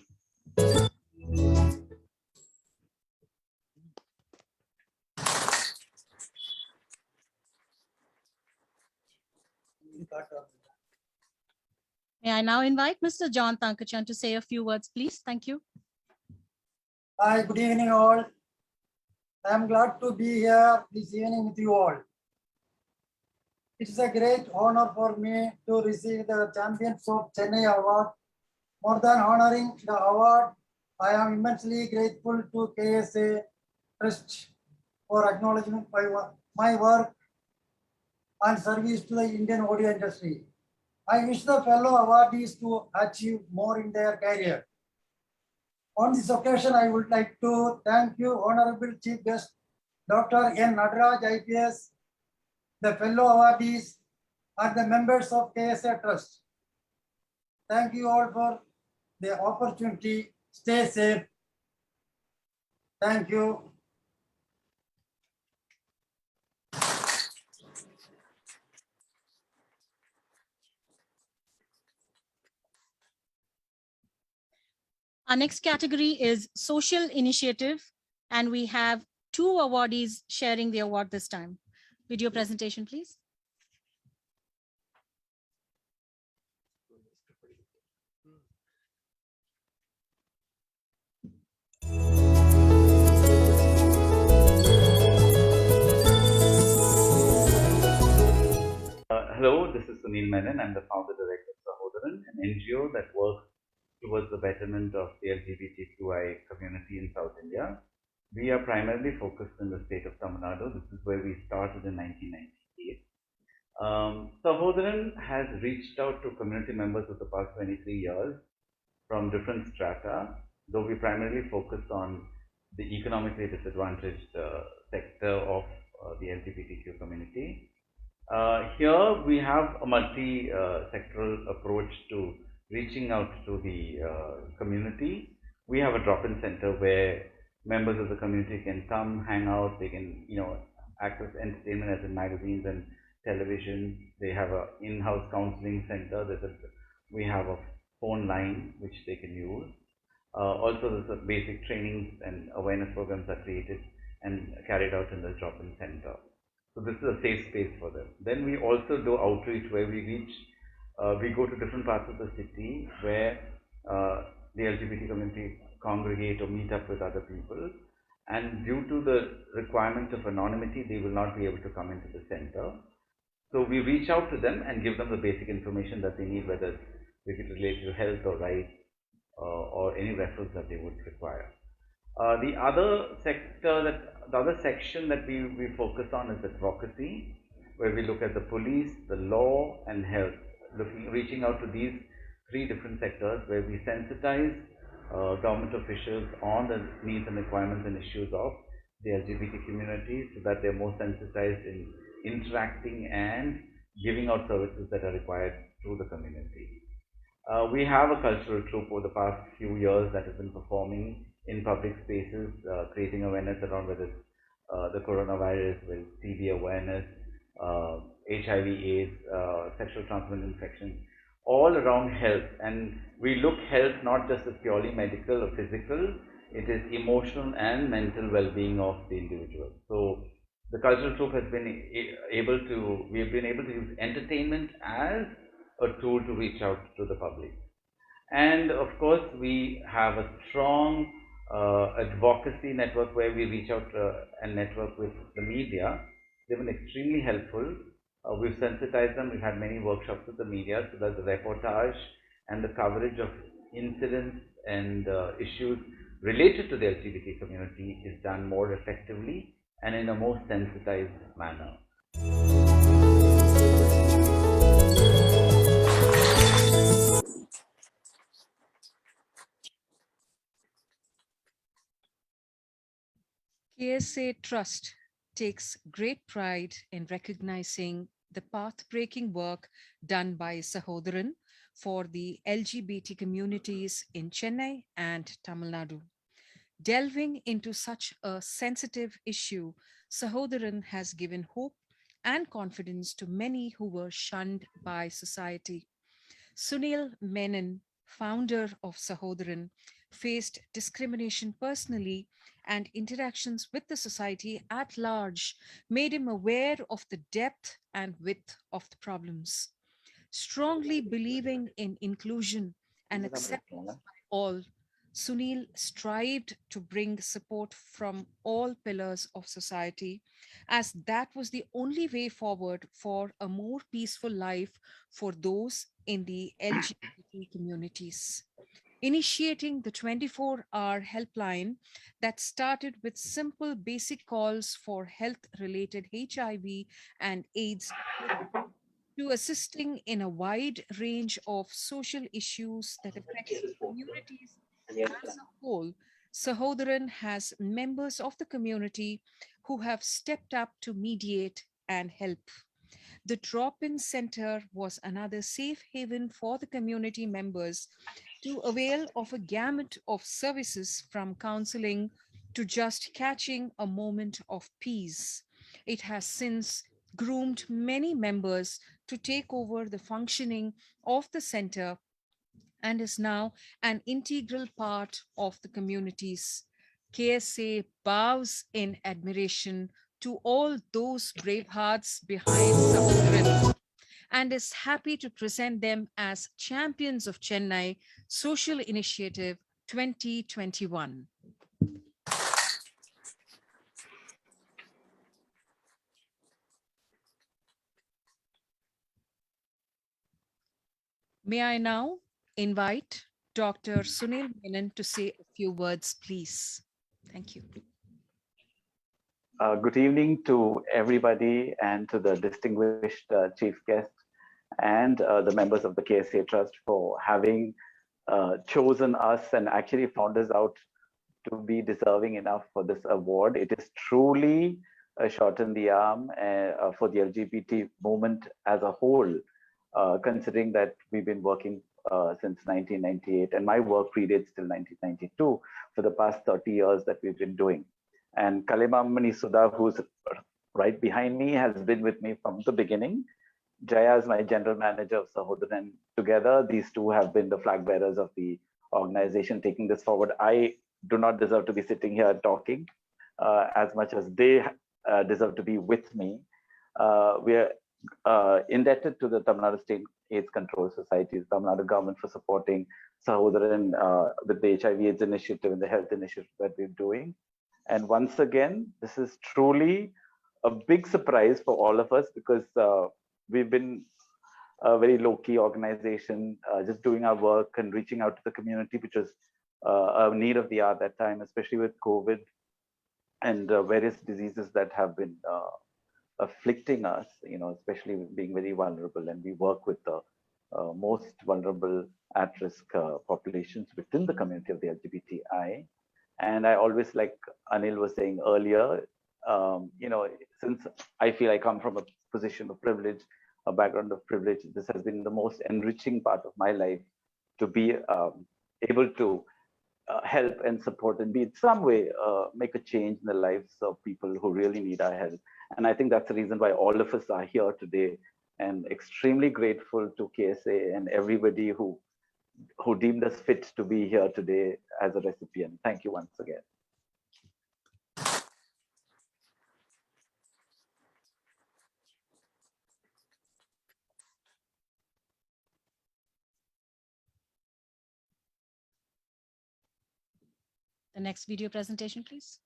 May I now invite Mr. John Tankachan to say a few words, please? Thank you. Hi, good evening all. I am glad to be here this evening with you all. It is a great honor for me to receive the Champions of Chennai Award. More than honoring the award, I am immensely grateful to KSA Trust for acknowledging my work and service to the Indian audio industry. I wish the fellow awardees to achieve more in their career. On this occasion, I would like to thank you, Honorable Chief Guest, Dr. N. Nadaraj, IPS, the fellow awardees, and the members of KSA Trust. Thank you all for the opportunity. Stay safe. Thank you. Our next category is social initiative, and we have 2 awardees sharing the award this time. Video presentation, please. Hello, this is Sunil Menon. I'm the founder director of Sahodaran, an NGO that works towards the betterment of the LGBTQI community in South India. We are primarily focused in the state of Tamil Nadu. This is where we started in 1998. Sahodaran has reached out to community members of the past 23 years from different strata, though we primarily focus on the economically disadvantaged sector of the LGBTQ community. Here we have a multi-sectoral approach to reaching out to the community. We have a drop-in center where members of the community can come, hang out, they can, access entertainment as in magazines and television. They have an in-house counseling center. We have a phone line which they can use. Also, there's a basic trainings and awareness programs are created and carried out in the drop-in center. So this is a safe space for them. Then we also do outreach where we go to different parts of the city where the LGBT community congregate or meet up with other people. And due to the requirement of anonymity, they will not be able to come into the center. So we reach out to them and give them the basic information that they need, whether it's related to health or rights or any referrals that they would require. The other section that we focus on is advocacy, where we look at the police, the law, and health, reaching out to these 3 different sectors where we sensitize government officials on the needs and requirements and issues of the LGBT community so that they're more sensitized in interacting and giving out services that are required to the community. We have a cultural troupe over the past few years that has been performing in public spaces, creating awareness around whether it's the coronavirus, with TB awareness, HIV, AIDS, sexual transmitted infections, all around health. And we look health not just as purely medical or physical, it is emotional and mental well-being of the individual. So the cultural troupe has been we have been able to use entertainment as a tool to reach out to the public. And of course, we have a strong advocacy network where we reach out and network with the media. They've been extremely helpful. We've sensitized them. We've had many workshops with the media so that the reportage and the coverage of incidents and issues related to the LGBT community is done more effectively and in a more sensitized manner. KSA Trust takes great pride in recognizing the path-breaking work done by Sahodaran for the LGBT communities in Chennai and Tamil Nadu. Delving into such a sensitive issue, Sahodaran has given hope and confidence to many who were shunned by society. Sunil Menon, founder of Sahodaran, faced discrimination personally, and interactions with the society at large made him aware of the depth and width of the problems. Strongly believing in inclusion and acceptance by all, Sunil strived to bring support from all pillars of society, as that was the only way forward for a more peaceful life for those in the LGBT communities. Initiating the 24-hour helpline that started with simple basic calls for health-related HIV and AIDS to assisting in a wide range of social issues that affects communities as a whole. Sahodaran has members of the community who have stepped up to mediate and help. The drop-in center was another safe haven for the community members to avail of a gamut of services from counseling to just catching a moment of peace. It has since groomed many members to take over the functioning of the center and is now an integral part of the communities. KSA bows in admiration to all those brave hearts behind Sahodaran and is happy to present them as Champions of Chennai Social Initiative 2021. May I now invite Dr. Sunil Menon to say a few words, please. Thank you. Good evening to everybody and to the distinguished chief guest and the members of the KSA Trust for having chosen us and actually found us out to be deserving enough for this award. It is truly a shot in the arm for the LGBT movement as a whole, considering that we've been working since 1998 and my work predates till 1992 for the past 30 years that we've been doing. And Kalimamani Sudha, who's right behind me, has been with me from the beginning. Jaya is my general manager of Sahodaran. Together, these two have been the flag bearers of the organization taking this forward. I do not deserve to be sitting here talking as much as they deserve to be with me. We are indebted to the Tamil Nadu State AIDS Control Society, the Tamil Nadu government, for supporting Sahodaran with the HIV/AIDS initiative and the health initiative that we're doing. And once again, this is truly a big surprise for all of us because we've been a very low-key organization, just doing our work and reaching out to the community, which was a need of the hour at that time, especially with COVID and various diseases that have been afflicting us, especially being very vulnerable. And we work with the most vulnerable at-risk populations within the community of the LGBTI. And I always, like Anil was saying earlier, since I feel I come from a position of privilege, a background of privilege, this has been the most enriching part of my life to be able to help and support and be in some way make a change in the lives of people who really need our help. And I think that's the reason why all of us are here today, and extremely grateful to KSA and everybody who deemed us fit to be here today as a recipient. Thank you once again. The next video presentation, please.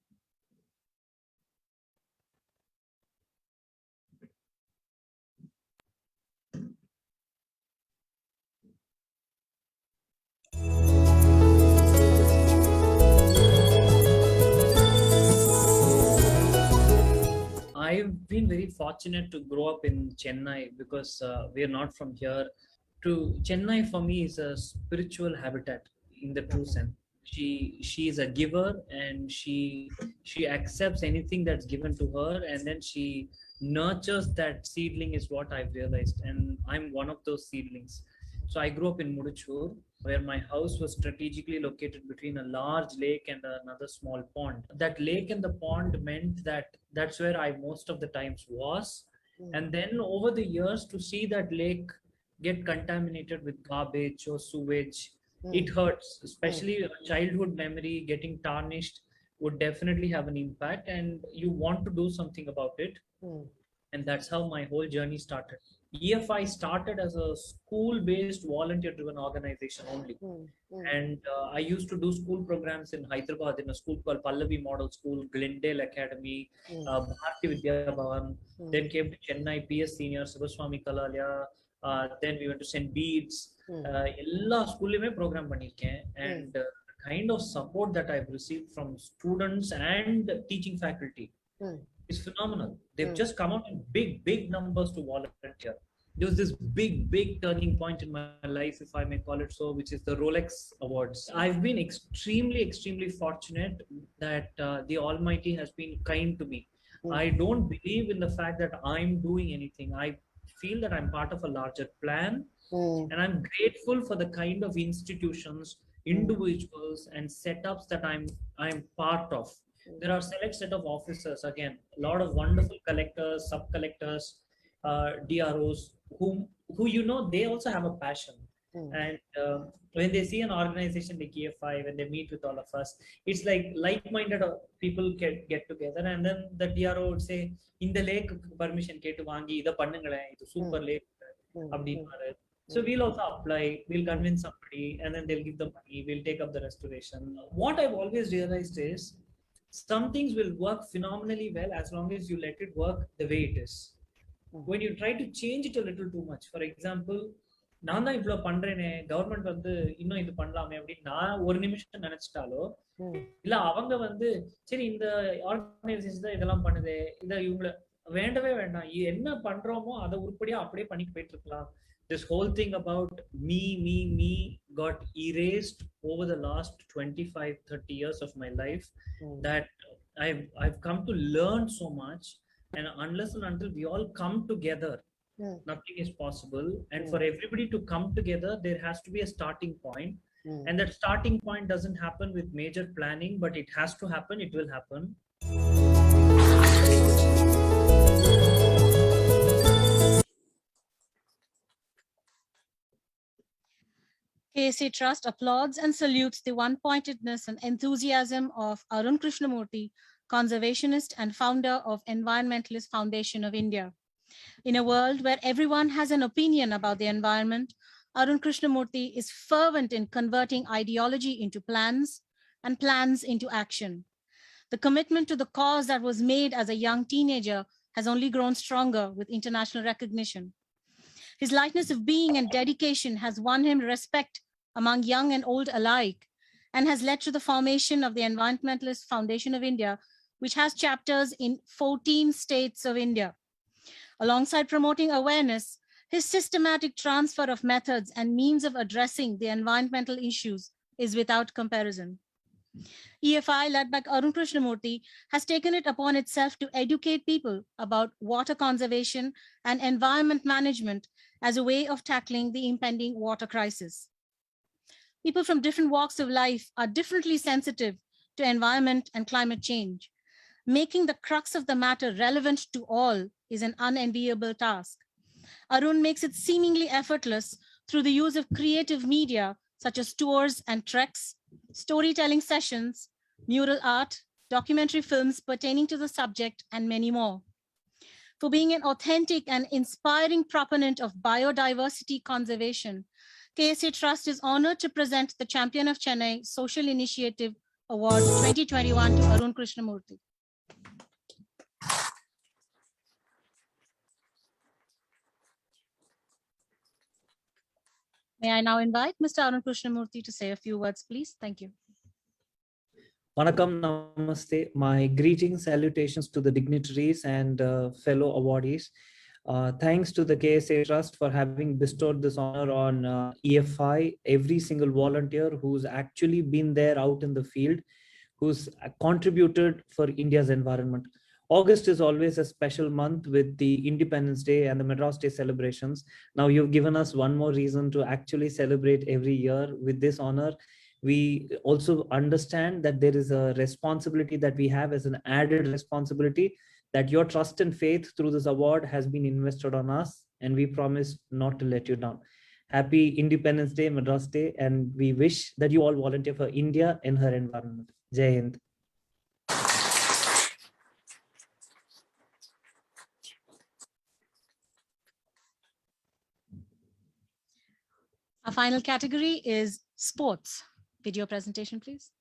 I've been very fortunate to grow up in Chennai because we're not from here. Chennai for me is a spiritual habitat in the true sense. She is a giver and she accepts anything that's given to her, and then she nurtures that seedling, is what I've realized, and I'm one of those seedlings. So I grew up in Mudichur, where my house was strategically located between a large lake and another small pond. That lake and the pond meant that that's where I most of the times was. And then over the years, to see that lake get contaminated with garbage or sewage, it hurts. Especially a childhood memory getting tarnished would definitely have an impact, and you want to do something about it. And that's how my whole journey started. EFI started as a school-based volunteer-driven organization only. And I used to do school programs in Hyderabad in a school called Pallavi Model School, Glendale Academy, Bharati Vidya Bhavan. Then came to Chennai, PS Senior, Subhaswamy Kalalya. Then we went to St. Bede's. எல்லா ஸ்கூல்லையுமே program பண்ணியிருக்கேன். And the kind of support that I've received from students and teaching faculty is phenomenal. They've just come out in big numbers to volunteer. There was this big turning point in my life, if I may call it so, which is the Rolex Awards. I've been extremely fortunate that the Almighty has been kind to me. I don't believe in the fact that I'm doing anything. I feel that I'm part of a larger plan, and I'm grateful for the kind of institutions, individuals, and setups that I'm part of. There are select set of officers, again, a lot of wonderful collectors, sub-collectors, DROs, who they also have a passion. And when they see an organization like EFI, when they meet with all of us, it's like-minded people get together, and then the DRO would say, in the lake permission ketu vaangi ida pannungale, idu super lake அப்படினாரு. So we'll also apply, we'll convince somebody, and then they'll give the money, we'll take up the restoration. What I've always realized is some things will work phenomenally well as long as you let it work the way it is. When you try to change it a little too much, for example, நான் தான் இவ்வளவு பண்றேனே, government வந்து இன்னும் இது பண்ணலாமே அப்படின்னு நான் ஒரு நிமிஷம் நினைச்சிட்டாலோ, இல்ல அவங்க வந்து சரி இந்த ஆர்கனைசேஷன் தான் இதெல்லாம் பண்ணுது, இதை இவங்கள வேண்டவே வேண்டாம், என்ன பண்றோமோ அதை உருப்படியா அப்படியே பண்ணிட்டு போயிட்டு இருக்கலாம். This whole thing about me got erased over the last 25-30 years of my life, that I've come to learn so much. And unless and until we all come together, nothing is possible. And for everybody to come together, there has to be a starting point. And that starting point doesn't happen with major planning, but it has to happen, it will happen. KSA Trust applauds and salutes the one-pointedness and enthusiasm of Arun Krishnamurthy, conservationist and founder of Environmentalist Foundation of India. In a world where everyone has an opinion about the environment, Arun Krishnamurthy is fervent in converting ideology into plans and plans into action. The commitment to the cause that was made as a young teenager has only grown stronger with international recognition. His lightness of being and dedication has won him respect among young and old alike, and has led to the formation of the Environmentalist Foundation of India, which has chapters in 14 states of India. Alongside promoting awareness, his systematic transfer of methods and means of addressing the environmental issues is without comparison. EFI, led by Arun Krishnamurthy, has taken it upon itself to educate people about water conservation and environment management as a way of tackling the impending water crisis. People from different walks of life are differently sensitive to environment and climate change. Making the crux of the matter relevant to all is an unenviable task. Arun makes it seemingly effortless through the use of creative media such as tours and treks, storytelling sessions, mural art, documentary films pertaining to the subject, and many more. For being an authentic and inspiring proponent of biodiversity conservation, KSA Trust is honored to present the Champion of Chennai Social Initiative Award 2021 to Arun Krishnamurthy. May I now invite Mr. Arun Krishnamurthy to say a few words, please? Thank you. Vanakkam, namaste. My greetings, salutations to the dignitaries and fellow awardees. Thanks to the KSA Trust for having bestowed this honor on EFI, every single volunteer who's actually been there out in the field, who's contributed for India's environment. August is always a special month with the Independence Day and the Madras Day celebrations. Now you've given us one more reason to actually celebrate every year with this honor. We also understand that there is a responsibility that we have as an added responsibility, that your trust and faith through this award has been invested on us, and we promise not to let you down. Happy Independence Day, Madras Day, and we wish that you all volunteer for India and her environment. Jai Hind. final category is sports. Video presentation, please.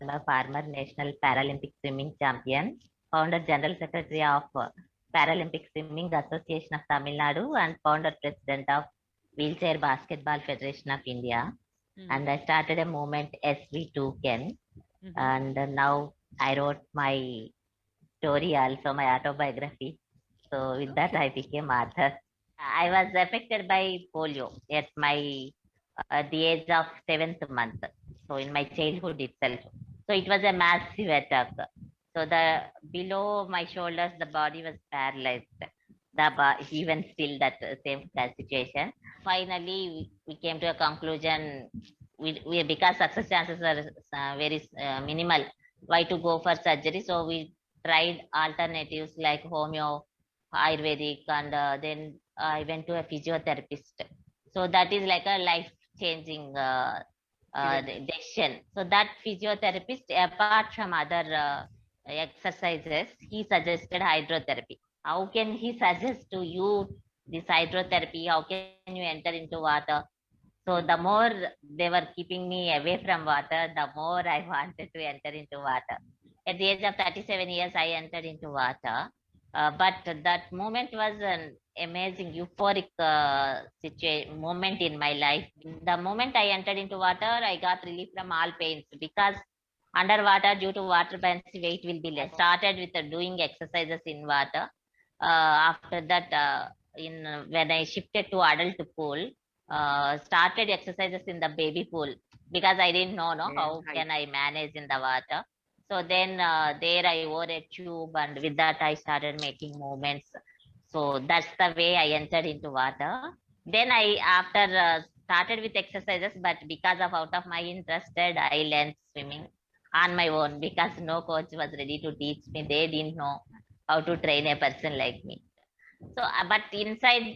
I'm a former National Paralympic Swimming Champion, founder General Secretary of Paralympic Swimming Association of Tamil Nadu, and founder President of Wheelchair Basketball Federation of India. And I started a movement SV2 Ken. And now I wrote my story, also my autobiography. So with that, I became author. I was affected by polio at the age of 7th month. So in my childhood itself. So it was a massive attack. So the below my shoulders, the body was paralyzed. Even still that same situation. Finally, we came to a conclusion. We because success chances are very minimal. Why to go for surgery? So we tried alternatives like homeo, Ayurvedic, and then I went to a physiotherapist. So that is like a life-changing decision. So that physiotherapist, apart from other exercises, he suggested hydrotherapy. How can he suggest to you this hydrotherapy? How can you enter into water? So the more they were keeping me away from water, the more I wanted to enter into water. At the age of 37 years, I entered into water. But that moment was an amazing, euphoric moment in my life. The moment I entered into water, I got relief from all pains because underwater, due to water buoyancy, weight will be less. Started with doing exercises in water. After that, when I shifted to adult pool, started exercises in the baby pool because I didn't know how can I manage in the water. So then there I wore a tube, and with that I started making movements. So that's the way I entered into water. Then I, after started with exercises, but because of out of my interest, I learned swimming on my own because no coach was ready to teach me. They didn't know how to train a person like me. So, but inside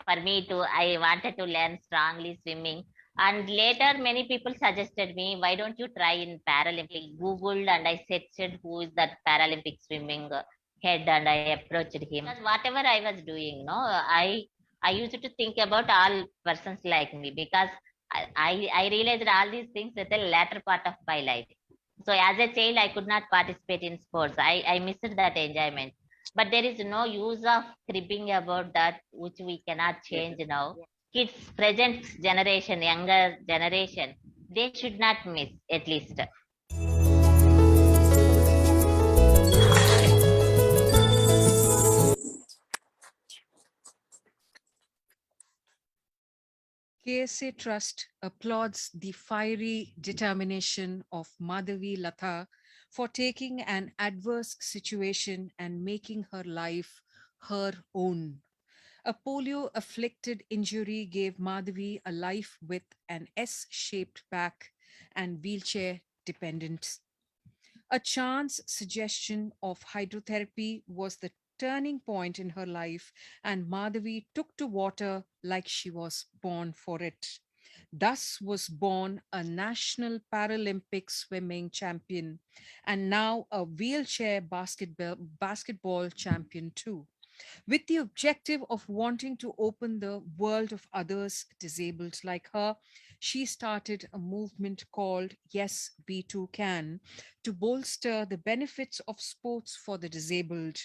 for me too, I wanted to learn strongly swimming. And later, many people suggested me, why don't you try in Paralympic? Googled and I searched who is that Paralympic swimming head, and I approached him. Because whatever I was doing, I used to think about all persons like me because I realized all these things at the latter part of my life. So as a child, I could not participate in sports. I missed that enjoyment. But there is no use of cribbing about that, which we cannot change now. Kids, present generation, younger generation, they should not miss at least. KSA Trust applauds the fiery determination of Madhavi Latha for taking an adverse situation and making her life her own. A polio-afflicted injury gave Madhavi a life with an S-shaped back and wheelchair dependence. A chance suggestion of hydrotherapy was the turning point in her life, and Madhavi took to water like she was born for it. Thus was born a national Paralympic swimming champion, and now a wheelchair basketball champion too. With the objective of wanting to open the world of others disabled like her, she started a movement called Yes, We Too Can to bolster the benefits of sports for the disabled.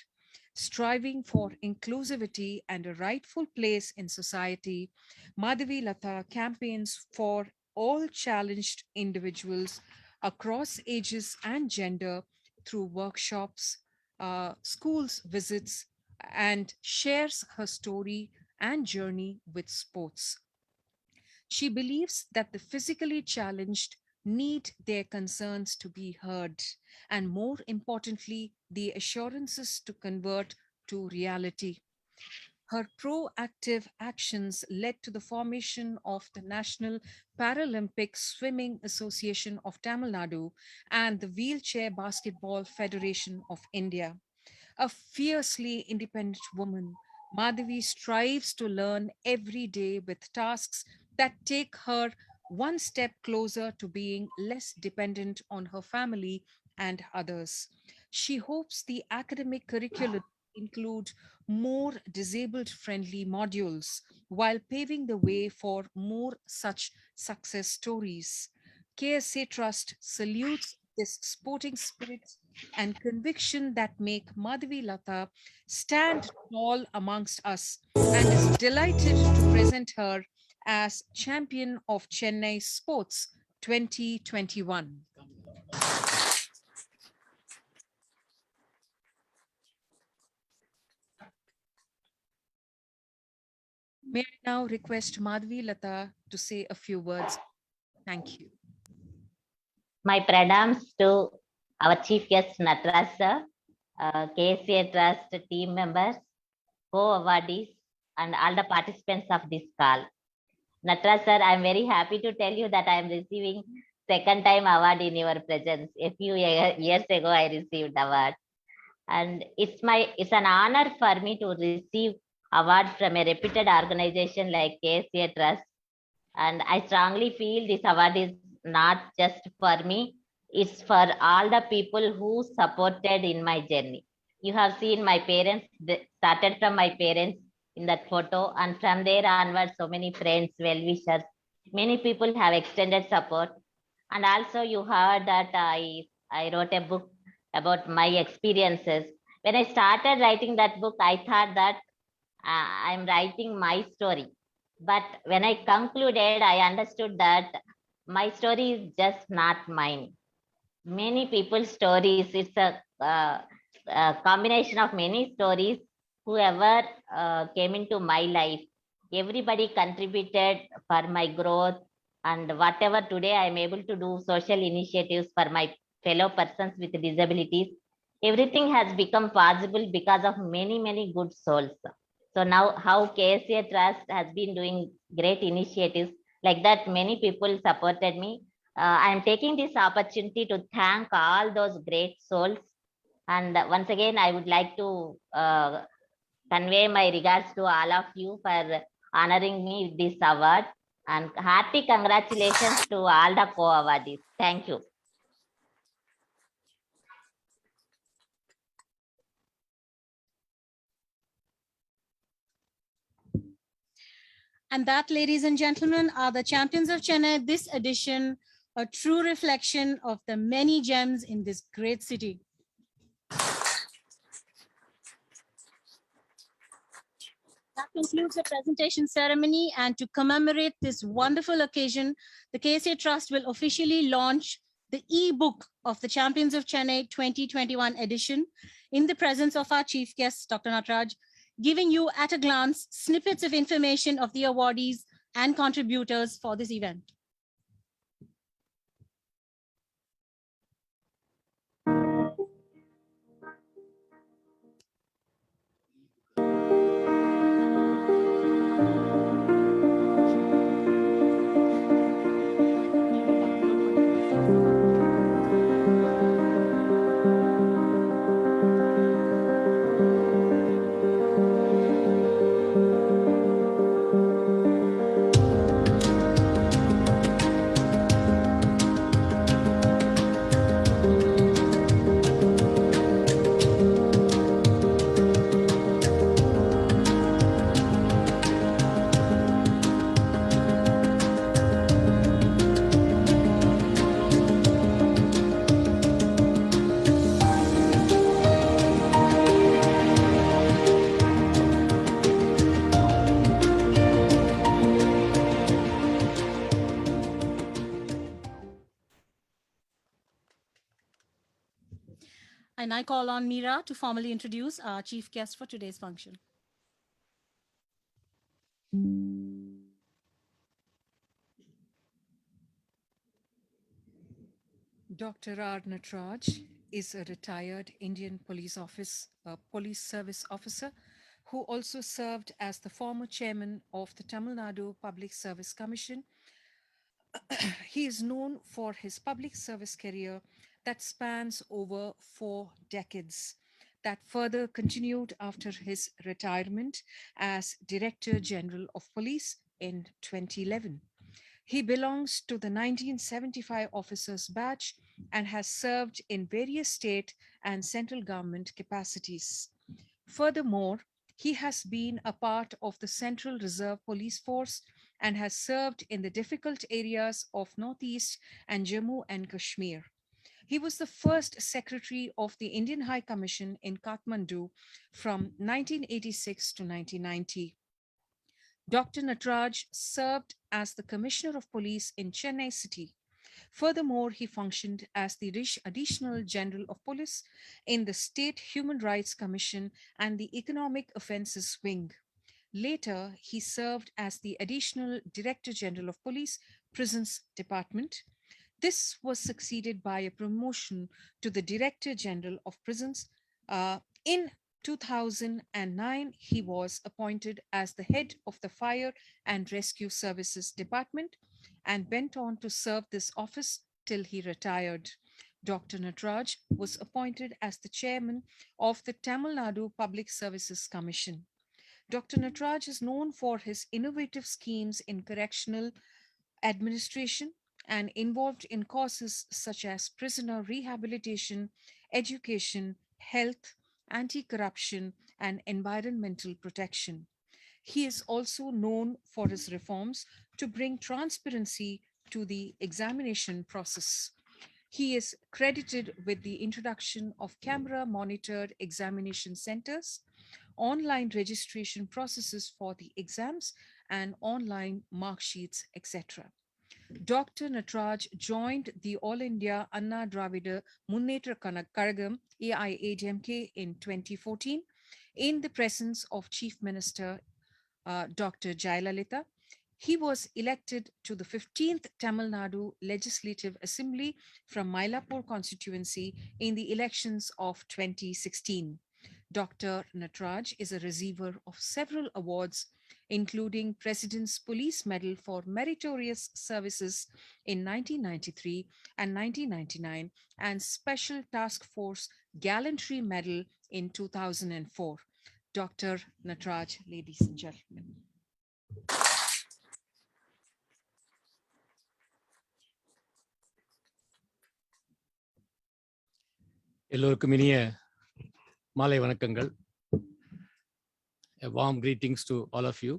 Striving for inclusivity and a rightful place in society, Madhavi Latha campaigns for all challenged individuals across ages and gender through workshops, schools visits, and shares her story and journey with sports. She believes that the physically challenged need their concerns to be heard, and more importantly, the assurances to convert to reality. Her proactive actions led to the formation of the National Paralympic Swimming Association of Tamil Nadu and the Wheelchair Basketball Federation of India. A fiercely independent woman, Madhavi strives to learn every day with tasks that take her one step closer to being less dependent on her family and others. She hopes the academic curriculum include more disabled friendly modules while paving the way for more such success stories. KSA Trust salutes this sporting spirit and conviction that make Madhavi Lata stand tall amongst us and is delighted to present her as champion of Chennai Sports 2021. May I now request Madhavi Lata to say a few words. Thank you. My pranams to our chief guest Natraj sir, KSA Trust team members, co-awardees, and all the participants of this call. Natraj sir, I am very happy to tell you that I am receiving second time award in your presence. A few years ago, I received award, and it's an honor for me to receive award from a reputed organization like KSA Trust. And I strongly feel this award is not just for me, it's for all the people who supported in my journey. You have seen my parents, started from my parents in that photo, and from there onwards, so many friends, well-wishers, many people have extended support. And also you heard that I wrote a book about my experiences. When I started writing that book, I thought that I'm writing my story. But when I concluded, I understood that my story is just not mine. Many people's stories, it's a combination of many stories. Whoever came into my life, everybody contributed for my growth, and whatever today I am able to do social initiatives for my fellow persons with disabilities, everything has become possible because of many good souls. So now how KSA Trust has been doing great initiatives like that, many people supported me. I am taking this opportunity to thank all those great souls. And once again, I would like to convey my regards to all of you for honoring me with this award. And hearty congratulations to all the co-awardees. Thank you. And that, ladies and gentlemen, are the champions of Chennai this edition, a true reflection of the many gems in this great city. That concludes the presentation ceremony, and to commemorate this wonderful occasion, the KSA Trust will officially launch the e-book of the Champions of Chennai 2021 edition in the presence of our chief guest, Dr. Natraj, giving you at a glance snippets of information of the awardees and contributors for this event. And I call on Meera to formally introduce our chief guest for today's function. Dr. R. Natraj is a retired Indian police service officer who also served as the former chairman of the Tamil Nadu Public Service Commission. He is known for his public service career that spans over 4 decades, that further continued after his retirement as Director General of Police in 2011. He belongs to the 1975 officers batch and has served in various state and central government capacities. Furthermore, he has been a part of the Central Reserve Police Force and has served in the difficult areas of Northeast and Jammu and Kashmir. He was the first secretary of the Indian High Commission in Kathmandu from 1986 to 1990. Dr. Nataraj served as the Commissioner of Police in Chennai City. Furthermore, he functioned as the Additional General of Police in the State Human Rights Commission and the Economic Offences Wing. Later, he served as the Additional Director General of Police, Prisons Department. This was succeeded by a promotion to the Director General of Prisons. In 2009, he was appointed as the head of the Fire and Rescue Services Department and went on to serve this office till he retired. Dr. Nataraj was appointed as the chairman of the Tamil Nadu Public Services Commission. Dr. Nataraj is known for his innovative schemes in correctional administration and involved in causes such as prisoner rehabilitation, education, health, anti-corruption, and environmental protection. He is also known for his reforms to bring transparency to the examination process. He is credited with the introduction of camera-monitored examination centers, online registration processes for the exams, and online mark sheets, etc. Dr. Nataraj joined the All India Anna Dravida Munnetra Kazhagam AIADMK in 2014 in the presence of Chief Minister Dr. Jayalalitha. He was elected to the 15th Tamil Nadu Legislative Assembly from Mylapore constituency in the elections of 2016. Dr. Nataraj is a receiver of several awards, including President's Police Medal for Meritorious Services in 1993 and 1999, and Special Task Force Gallantry Medal in 2004. Dr. Nataraj, ladies and gentlemen. எல்லோருக்கும் இனிய மாலை வணக்கங்கள். A warm greetings to all of you.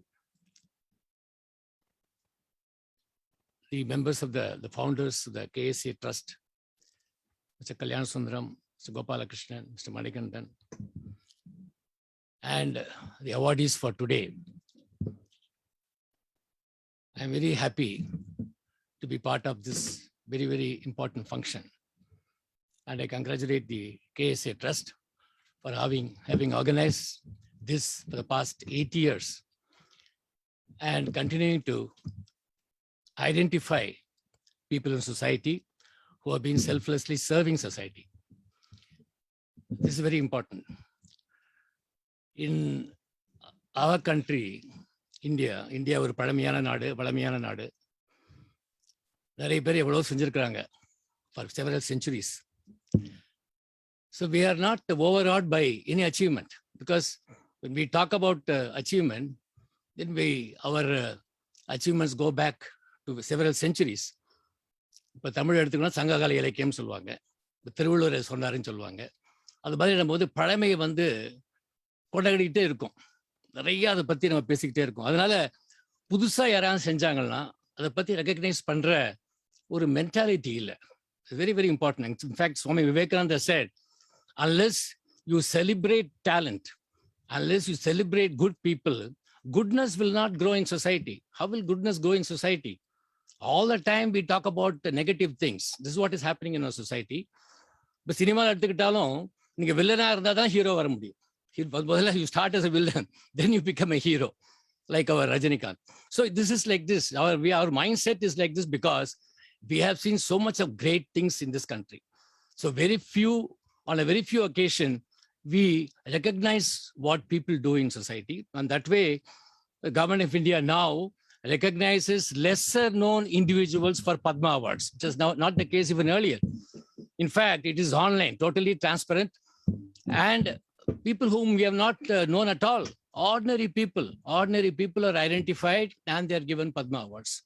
The members of the founders of the KSA Trust, Mr. Kalyan Sundaram, Mr. Gopalakrishnan, Mr. Manikandan, and the awardees for today. I'm very happy to be part of this very, very important function. And I congratulate the KSA Trust for having organized this for the past 8 years and continuing to identify people in society who have been selflessly serving society. This is very important. In our country, India ஒரு பழமையான நாடு, வளமையான நாடு. நிறைய பேர் எவ்வளோ செஞ்சிருக்கிறாங்க for several centuries. So we are not overawed by any achievement, because when we talk about achievement, then our achievements go back to several centuries. இப்போ தமிழ் எடுத்துக்கணும், சங்ககால இலக்கியம் சொல்லுவாங்க, திருவள்ளுவர் சொன்னாருன்னு சொல்லுவாங்க. அது மாதிரி நம்ம வந்து பழமையை வந்து கொண்டாடிக்கிட்டே இருக்கும், நிறைய அதை பற்றி நம்ம பேசிக்கிட்டே இருக்கோம். அதனால புதுசாக யாராவது செஞ்சாங்கன்னா அதை பற்றி ரெக்கக்னைஸ் பண்ணுற ஒரு மென்டாலிட்டி இல்லை. It's very, very important. In fact, Swami Vivekananda said, unless you celebrate talent, unless you celebrate good people, goodness will not grow in society. How will goodness grow in society? All the time we talk about the negative things. This is what is happening in our society. But cinema எடுத்துக்கிட்டாலும் நீங்க வில்லனா இருந்தா தான் hero வர முடியும். முதல்ல you start as a villain, then you become a hero, like our Rajinikanth. So this is like this. Our mindset is like this because we have seen so much of great things in this country. So on a very few occasions, we recognize what people do in society. And that way, the government of India now recognizes lesser known individuals for Padma Awards, which is now not the case even earlier. In fact, it is online, totally transparent. And people whom we have not known at all ordinary people are identified and they are given Padma Awards.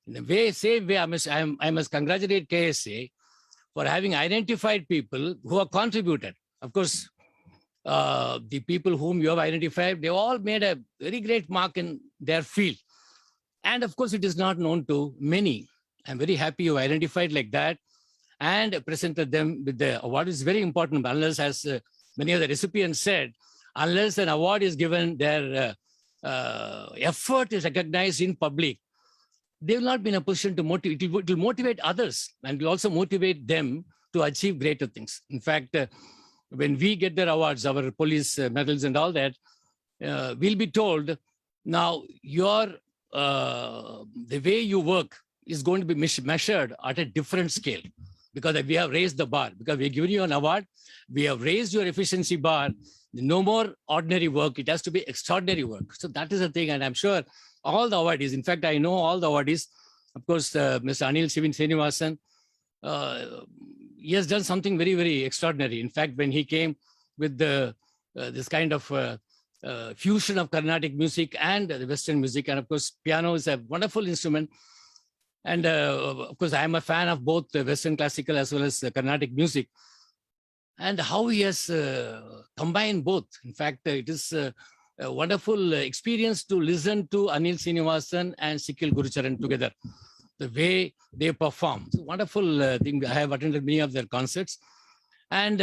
In the same way, I must congratulate KSA for having identified people who have contributed. Of course, the people whom you have identified, they all made a very great mark in their field. And of course, it is not known to many. I'm very happy you identified like that and presented them with the award. Is very important, unless, as many of the recipients said, unless an award is given, their effort is recognized in public, they will not be in a position to motivate. It will motivate others and will also motivate them to achieve greater things. In fact, when we get their awards, our police medals and all that, we'll be told, now the way you work is going to be measured at a different scale, because we have raised the bar, because we've given you an award, we have raised your efficiency bar. No more ordinary work, it has to be extraordinary work. So that is the thing, and I'm sure all the awardees, in fact, I know all the awardees, of course, Mr. Anil Srinivasan, he has done something very, very extraordinary. In fact, when he came with this kind of fusion of Carnatic music and the Western music, and of course, piano is a wonderful instrument. And of course, I am a fan of both the Western classical as well as the Carnatic music. And how he has combined both. In fact, it is a wonderful experience to listen to Anil Srinivasan and Sikil Gurucharan together. The way they perform. It's a wonderful thing. I have attended many of their concerts. And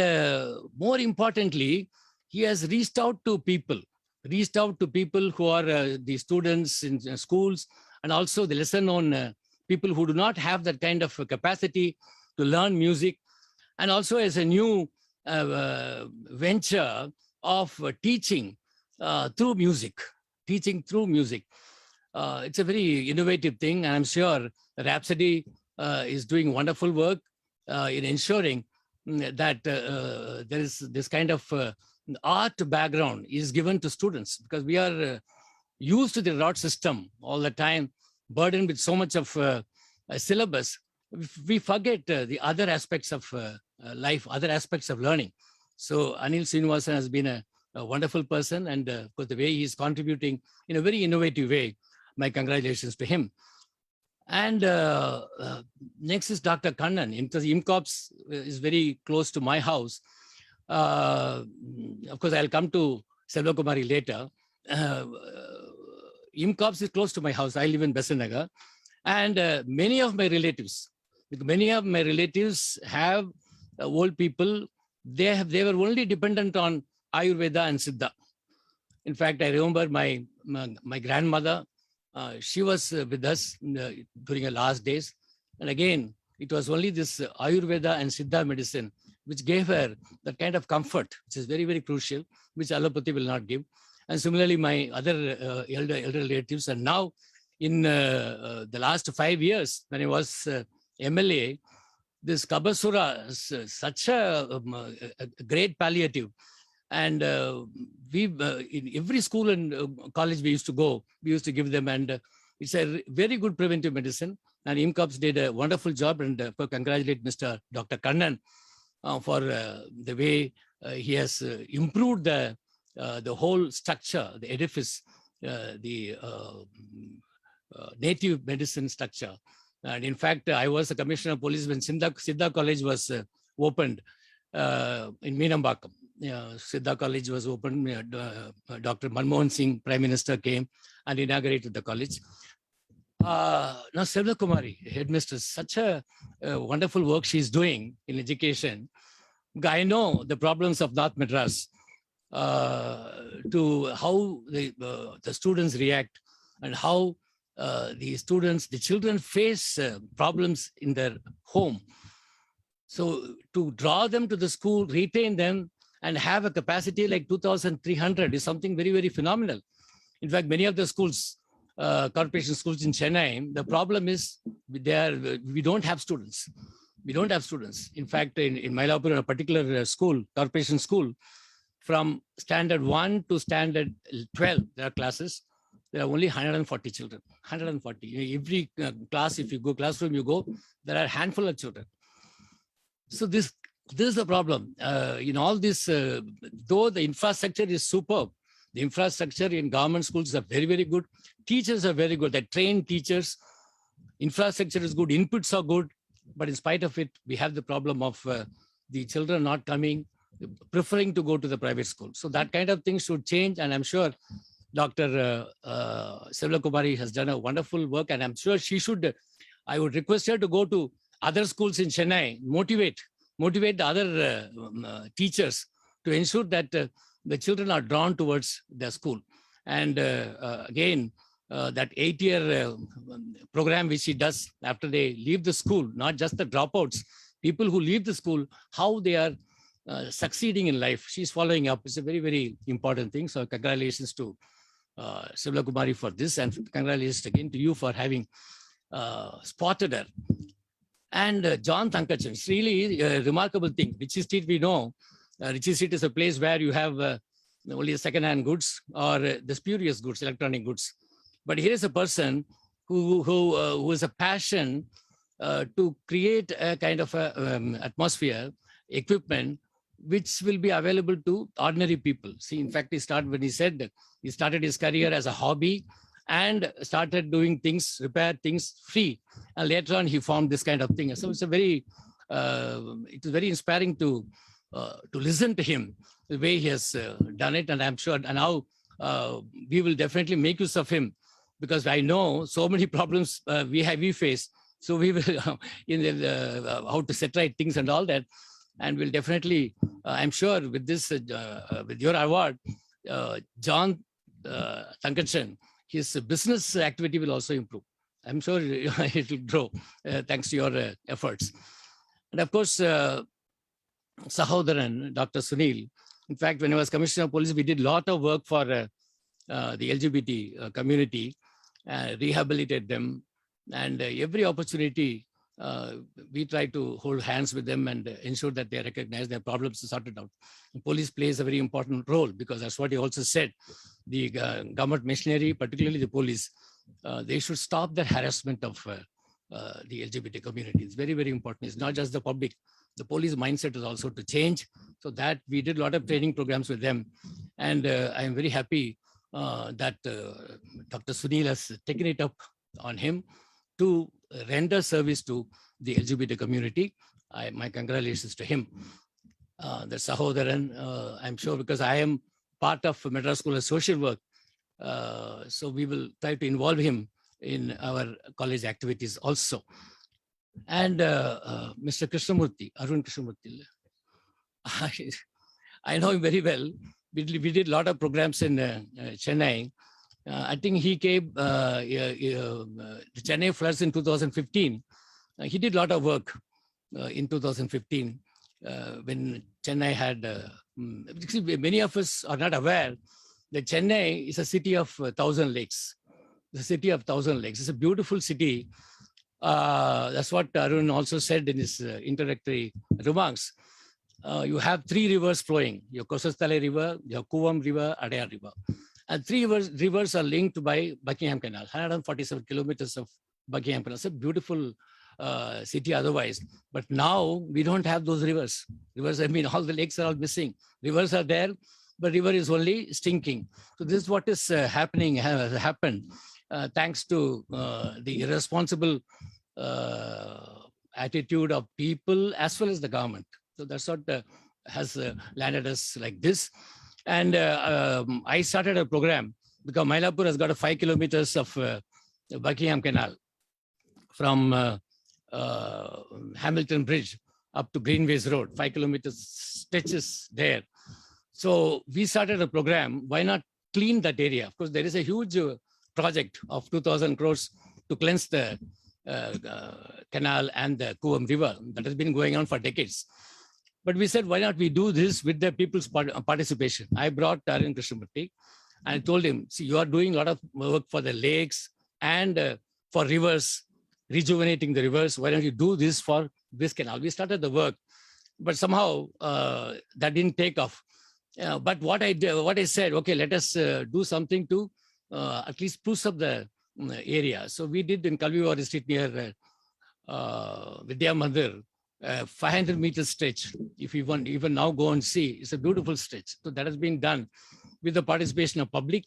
more importantly, he has reached out to people who are the students in schools, and also the lesser known people who do not have that kind of capacity to learn music, and also as a new venture of teaching through music. It's a very innovative thing, and I'm sure Rhapsody is doing wonderful work in ensuring that there is this kind of art background is given to students, because we are used to the rote system all the time, burdened with so much of syllabus. We forget the other aspects of life, other aspects of learning. So Anil Srinivasan has been a wonderful person, and of course, the way he is contributing in a very innovative way, my congratulations to him. And next is Dr. Kannan. IMCOPS is very close to my house. Of course, I'll come to Selvakumari later. IMCOPS is close to my house. I live in Besanagar. And many of my relatives have old people. They were only dependent on Ayurveda and Siddha. In fact, I remember my grandmother, she was with us during her last days. And again, it was only this Ayurveda and Siddha medicine which gave her that kind of comfort, which is very, very crucial, which allopathy will not give. And similarly, my other elder relatives. And now, in the last 5 years, when I was MLA, this Kabasura is such a great palliative. And in every school and college we used to go, we used to give them, and it's a very good preventive medicine. And IMCOPS did a wonderful job, and congratulate Mr. Dr. Kannan for the way he has improved the whole structure, the edifice, the native medicine structure. And in fact, I was a commissioner of police when Siddha College was opened in Meenambakam. Siddha College was opened. Dr. Manmohan Singh, Prime Minister, came and inaugurated the college. Now, Selvakumari, headmistress, such a wonderful work she's doing in education. I know the problems of North Madras, to how the students react, and how the children face problems in their home. So to draw them to the school, retain them, and have a capacity like 2,300 is something very, very phenomenal. In fact, many of the schools, corporation schools in Chennai, the problem is we don't have students. In fact, in Mylapore, in a particular school, corporation school, from standard 1 to standard 12, there are classes. There are only 140 children, 140. Every class, if you go classroom, there are a handful of children. So this is the problem. In all this, though the infrastructure is superb, The infrastructure in government schools are very, very good. Teachers are very good. They're trained teachers. Infrastructure is good. Inputs are good. But in spite of it, we have the problem of the children not coming, preferring to go to the private school. So that kind of thing should change. And I'm sure Dr. Sevla Kumari has done a wonderful work. And I'm sure she should, I would request her to go to other schools in Chennai, motivate the other teachers to ensure that the children are drawn towards their school. And again, that 8-year program which she does after they leave the school, not just the dropouts, people who leave the school, how they are succeeding in life. She's following up. It's a very, very important thing. So congratulations to Sevla Kumari for this, and congratulations again to you for having spotted her. And John Thankachan, it's really a remarkable thing. Ritchie Street, we know, Ritchie Street is a place where you have only second-hand goods or the spurious goods, electronic goods. But here is a person who has a passion to create a kind of a, atmosphere, equipment, which will be available to ordinary people. See, in fact, he started his career as a hobby and started doing things, repair things free. And later on, he formed this kind of thing. So it's a very, it is very inspiring to listen to him, the way he has done it. And I'm sure, and now we will definitely make use of him, because I know so many problems we face. So we will, how to set right things and all that. And we'll definitely, I'm sure with this, with your award, John Thankachan, his business activity will also improve. I'm sure it will grow thanks to your efforts. And of course, Sahodaran, Dr. Sunil. In fact, when I was Commissioner of Police, we did a lot of work for the LGBT community, rehabilitate them, and every opportunity we try to hold hands with them and ensure that they recognize their problems are sorted out. The police plays a very important role, because that's what he also said. The government machinery, particularly the police, they should stop the harassment of the LGBT community. It's very, very important. It's not just the public. The police mindset is also to change. So that we did a lot of training programs with them. And I'm very happy that Dr. Sunil has taken it up on him to render service to the LGBT community. My congratulations to him. The Sahodaran, I'm sure, because I am part of Madras School of Social Work. So we will try to involve him in our college activities also. And Mr. Krishnamurthy, Arun Krishnamurthy, I know him very well. We did a lot of programs in Chennai. I think he came, the Chennai floods in 2015. He did a lot of work in 2015 when Chennai had, many of us are not aware that Chennai is a city of 1,000 lakes. The city of 1,000 lakes. It's a beautiful city. That's what Arun also said in his introductory remarks. You have 3 rivers flowing, your Kosastale River, your Kuvam River, Adayar River. And 3 rivers are linked by Buckingham Canal, 147 kilometers of Buckingham Canal. It's a beautiful city otherwise. But now we don't have those rivers. Rivers, I mean, all the lakes are all missing. Rivers are there, but river is only stinking. So this is what is happening, has happened, thanks to the irresponsible attitude of people as well as the government. So that's what has landed us like this. And I started a program because Mylapore has got 5 kilometers of Buckingham Canal from Hamilton Bridge up to Greenways Road, 5 kilometers stretches there. So we started a program, why not clean that area? Of course, there is a huge project of 2,000 crores to cleanse the canal and the Kuvam River that has been going on for decades. But we said, why not we do this with the people's participation? I brought Arun Krishnamurthy and I told him, see, you are doing a lot of work for the lakes and for rivers, rejuvenating the rivers. Why don't you do this for this canal? We started the work, but somehow that didn't take off. But what I said, okay, let us do something to at least spruce up the area. So we did in Kalviwadi Street near Vidya Mandir, 500 meter stretch. If you want, even now go and see, it's a beautiful stretch. So that has been done with the participation of public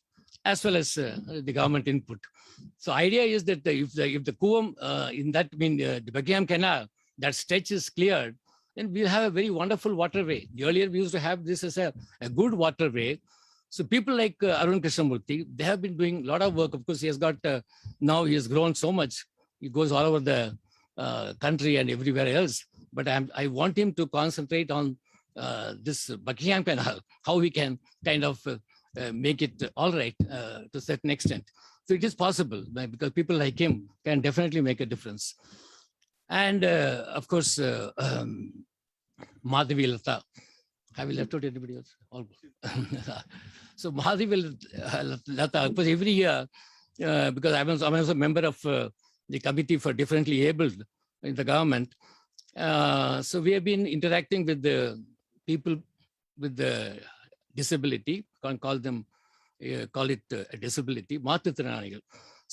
as well as the government input. So idea is that if the Kuvam the Buckingham Canal, that stretch is cleared, then we'll have a very wonderful waterway. Earlier we used to have this as a good waterway. So people like Arun Krishnamurthy, they have been doing a lot of work. Of course, he has got, now he has grown so much. He goes all over the country and everywhere else. But I want him to concentrate on this Buckingham Canal, how we can kind of make it all right to a certain extent. So it is possible because people like him can definitely make a difference. And of course, Madhavi Lata. Have you left out anybody else? So Madhavi Lata, because every year, because I was a member of the committee for differently abled in the government. So we have been interacting with the people with the disability, can't call them, call it a disability, மாற்றுத்திறனாளிகள்.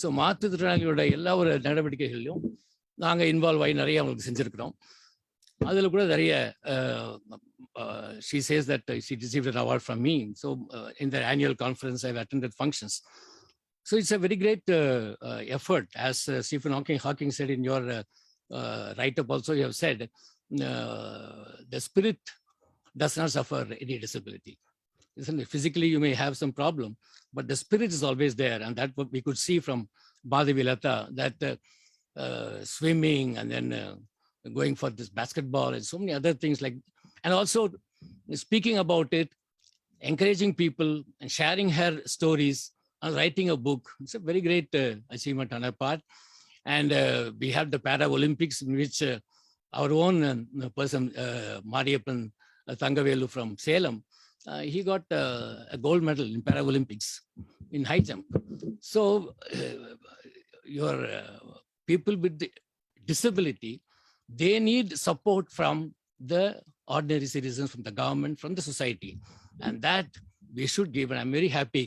So மாற்றுத்திறனாளிகளோட எல்லா ஒரு நடவடிக்கைகளிலும் நாங்கள் involve ஆகி நிறைய அவங்களுக்கு செஞ்சுருக்கிறோம். அதில் கூட நிறைய she says that she received an award from me. So in the annual conference, I've attended functions. So it's a very great effort. As Stephen Hawking said in your write-up also, you have said, the spirit does not suffer any disability. Isn't it? Physically, you may have some problem, but the spirit is always there. And that what we could see from Madhavi Lata, that swimming and then going for this basketball and so many other things like, and also speaking about it, encouraging people and sharing her stories and writing a book. It's a very great achievement on her part. And we have the Para Olympics in which our own person, Mariyappan Thangavelu from Salem, he got a gold medal in Para Olympics in high jump. So your people with the disability, they need support from the ordinary citizens, from the government, from the society. And that we should give. And I'm very happy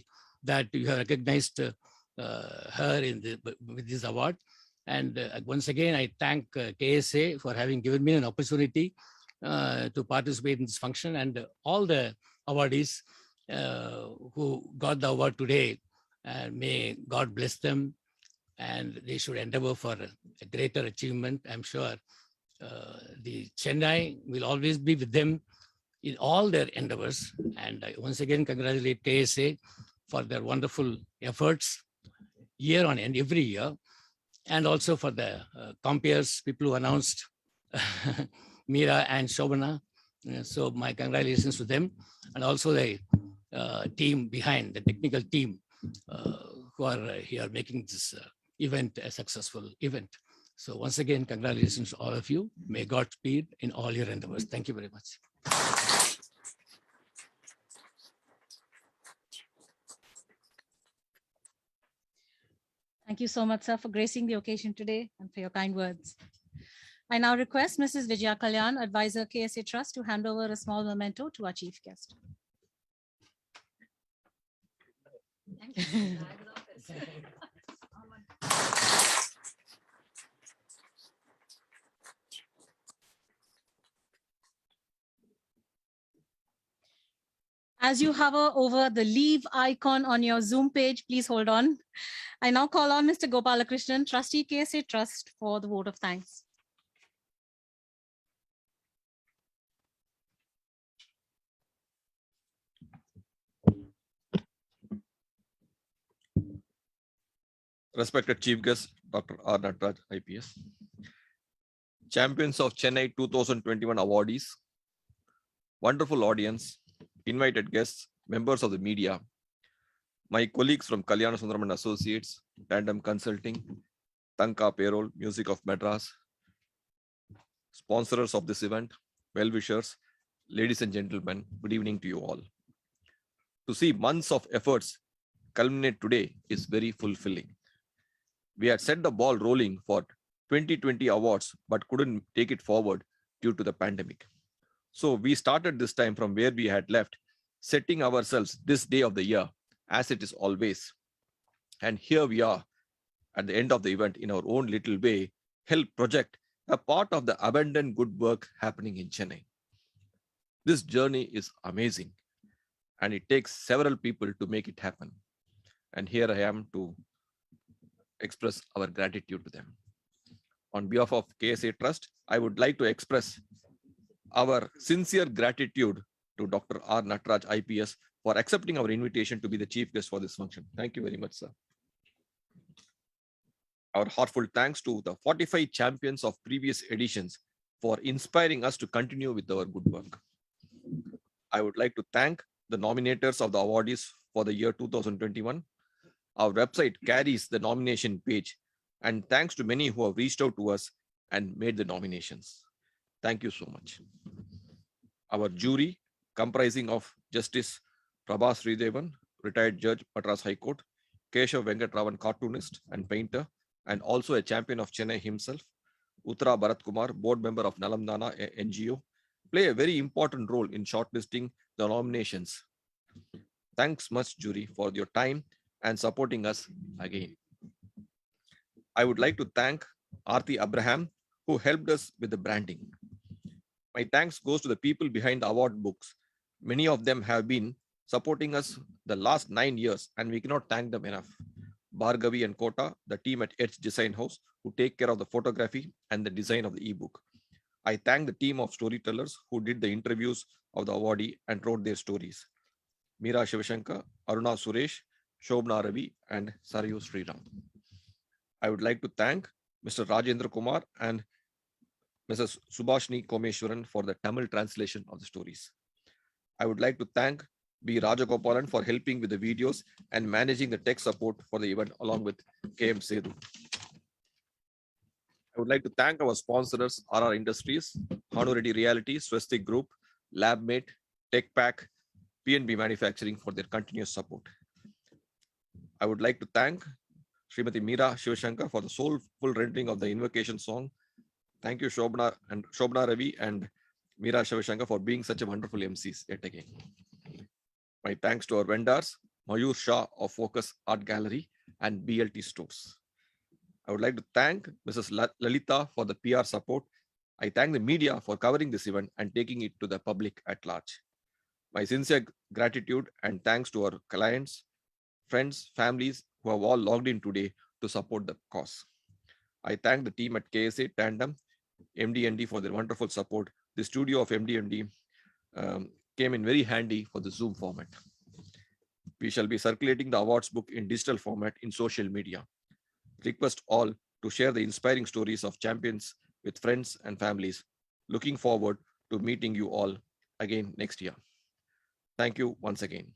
that you have recognized her with this award. And once again, I thank KSA for having given me an opportunity to participate in this function, and all the awardees who got the award today. May God bless them, and they should endeavor for a greater achievement. I'm sure the Chennai will always be with them in all their endeavors. And I once again congratulate KSA for their wonderful efforts year on end, every year. And also for the compeers, people who announced Meera and Shobana. So my congratulations to them. And also the team behind, the technical team who are here making this event a successful event. So once again, congratulations to all of you. May God speed in all your endeavors. Thank you very much. Thank you so much, sir, for gracing the occasion today and for your kind words. I now request Mrs. Vijaya Kalyan, Advisor, KSA Trust, to hand over a small memento to our chief guest. Thank you. As you hover over the leave icon on your Zoom page, please hold on. I now call on Mr. Gopalakrishnan, Trustee, KSA Trust, for the vote of thanks. Respected Chief Guest, Dr. R. Nataraj, IPS. Champions of Chennai 2021 awardees, wonderful audience, invited guests, members of the media, my colleagues from Kalyana Sundaram and Associates, Tandem Consulting, Tanka Payroll, Music of Madras, sponsors of this event, well-wishers, ladies and gentlemen, good evening to you all. To see months of efforts culminate today is very fulfilling. We had set the ball rolling for 2020 awards, but couldn't take it forward due to the pandemic. So we started this time from where we had left, setting ourselves this day of the year, as it is always. And here we are at the end of the event in our own little way, help project a part of the abundant good work happening in Chennai. This journey is amazing. and it takes several people to make it happen. And here I am to express our gratitude to them. On behalf of KSA Trust, I would like to express our sincere gratitude to Dr. R. Nataraj, IPS, for accepting our invitation to be the chief guest for this function. Thank you very much, sir. Our heartfelt thanks to the 45 champions of previous editions for inspiring us to continue with our good work. I would like to thank the nominators of the awardees for the year 2021. Our website carries the nomination page, and thanks to many who have reached out to us and made the nominations. Thank you so much. Our jury, comprising of Justice Prabhas Sridevan, retired judge, Madras High Court, Keshav Venkatraman, cartoonist and painter, and also a champion of Chennai himself, Uttara Bharat Kumar, board member of Nalamdana NGO, play a very important role in shortlisting the nominations. Thanks much, jury, for your time and supporting us again. I would like to thank Aarti Abraham, who helped us with the branding. My thanks goes to the people behind the award books. Many of them have been supporting us the last 9 years, and we cannot thank them enough. Bhargavi and Kota, the team at Edge Design House, who take care of the photography and the design of the ebook. I thank the team of storytellers who did the interviews of the awardee and wrote their stories. Meera Shivashankar, Aruna Suresh, Shobna Ravi, and Sarayu Sriram. I would like to thank Mr. Rajendra Kumar and Mrs. Subhashni Komeshwaran for the Tamil translation of the stories. I would like to thank B. Rajagopalan for helping with the videos and managing the tech support for the event along with KM Sedu. I would like to thank our sponsors, RR Industries, Hanuredi Reality, Swastik Group, LabMate, TechPack, PNB Manufacturing for their continuous support. I would like to thank Srimati Meera Shivashankar for the soulful rendering of the invocation song. Thank you, Shobna Ravi and Meera Shivashankar, for being such a wonderful MCs yet again. My thanks to our vendors, Mayur Shah of Focus Art Gallery and BLT Stores. I would like to thank Mrs. Lalita for the PR support. I thank the media for covering this event and taking it to the public at large. My sincere gratitude and thanks to our clients, friends, families who have all logged in today to support the cause. I thank the team at KSA, Tandem, MDND for their wonderful support. The studio of MDND came in very handy for the Zoom format. We shall be circulating the awards book in digital format in social media. Request all to share the inspiring stories of champions with friends and families. Looking forward to meeting you all again next year. Thank you once again.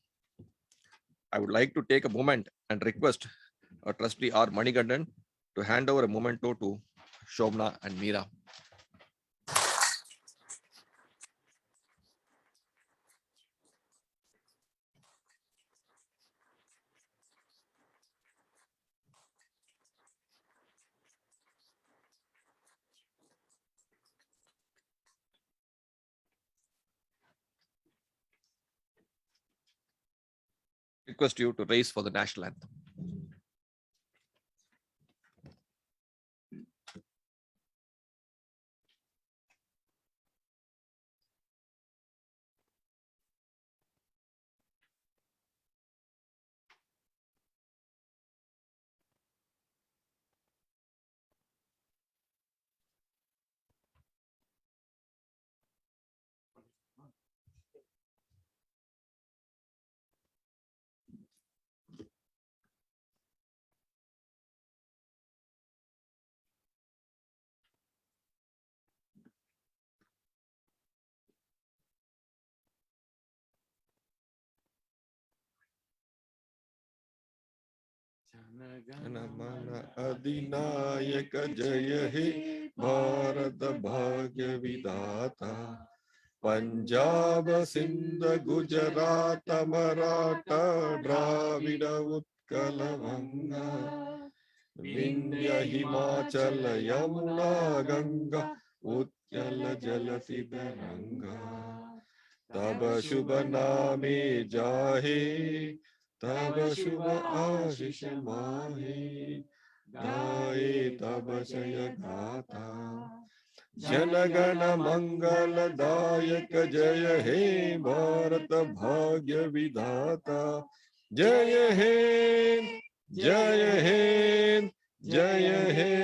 I would like to take a moment and request Trustee R. Manigandan to hand over a memento to Shobna and Meera. Request you to raise for the national anthem. Jana Gana Mana अधिनायक जय हे भारत भाग्य विधाता पंजाब सिंध गुजरात मराठा द्राविड उत्कल गंगा विंध्य हिमाचल यमुना गंगा उत्कल जलधि तरंगा तब शुभ नामे जाहे तब शुभ आशीष माहे गाए तब जय गाथा जनगण मंगलदायक जय हे भारत भाग्य विधाता जय हे जय हे जय हे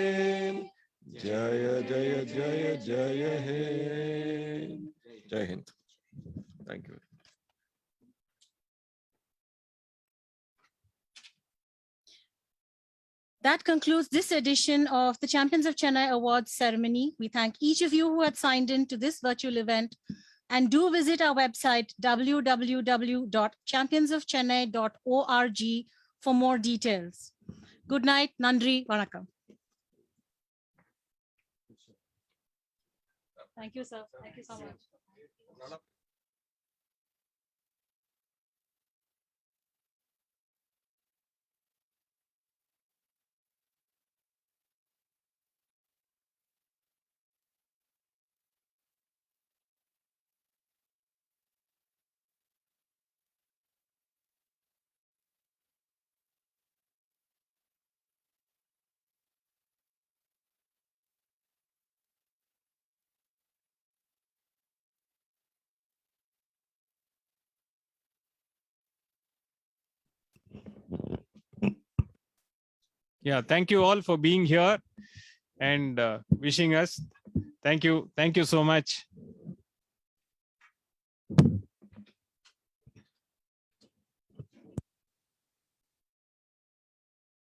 जय जय जय जय हे जय Hind thank you That concludes this edition of the Champions of Chennai Awards ceremony. We thank each of you who had signed in to this virtual event, and do visit our website www.championsofchennai.org for more details. Good night. Nandri. Vanakkam. Thank you, sir. Thank you so much. Yeah, thank you all for being here and wishing us. Thank you so much.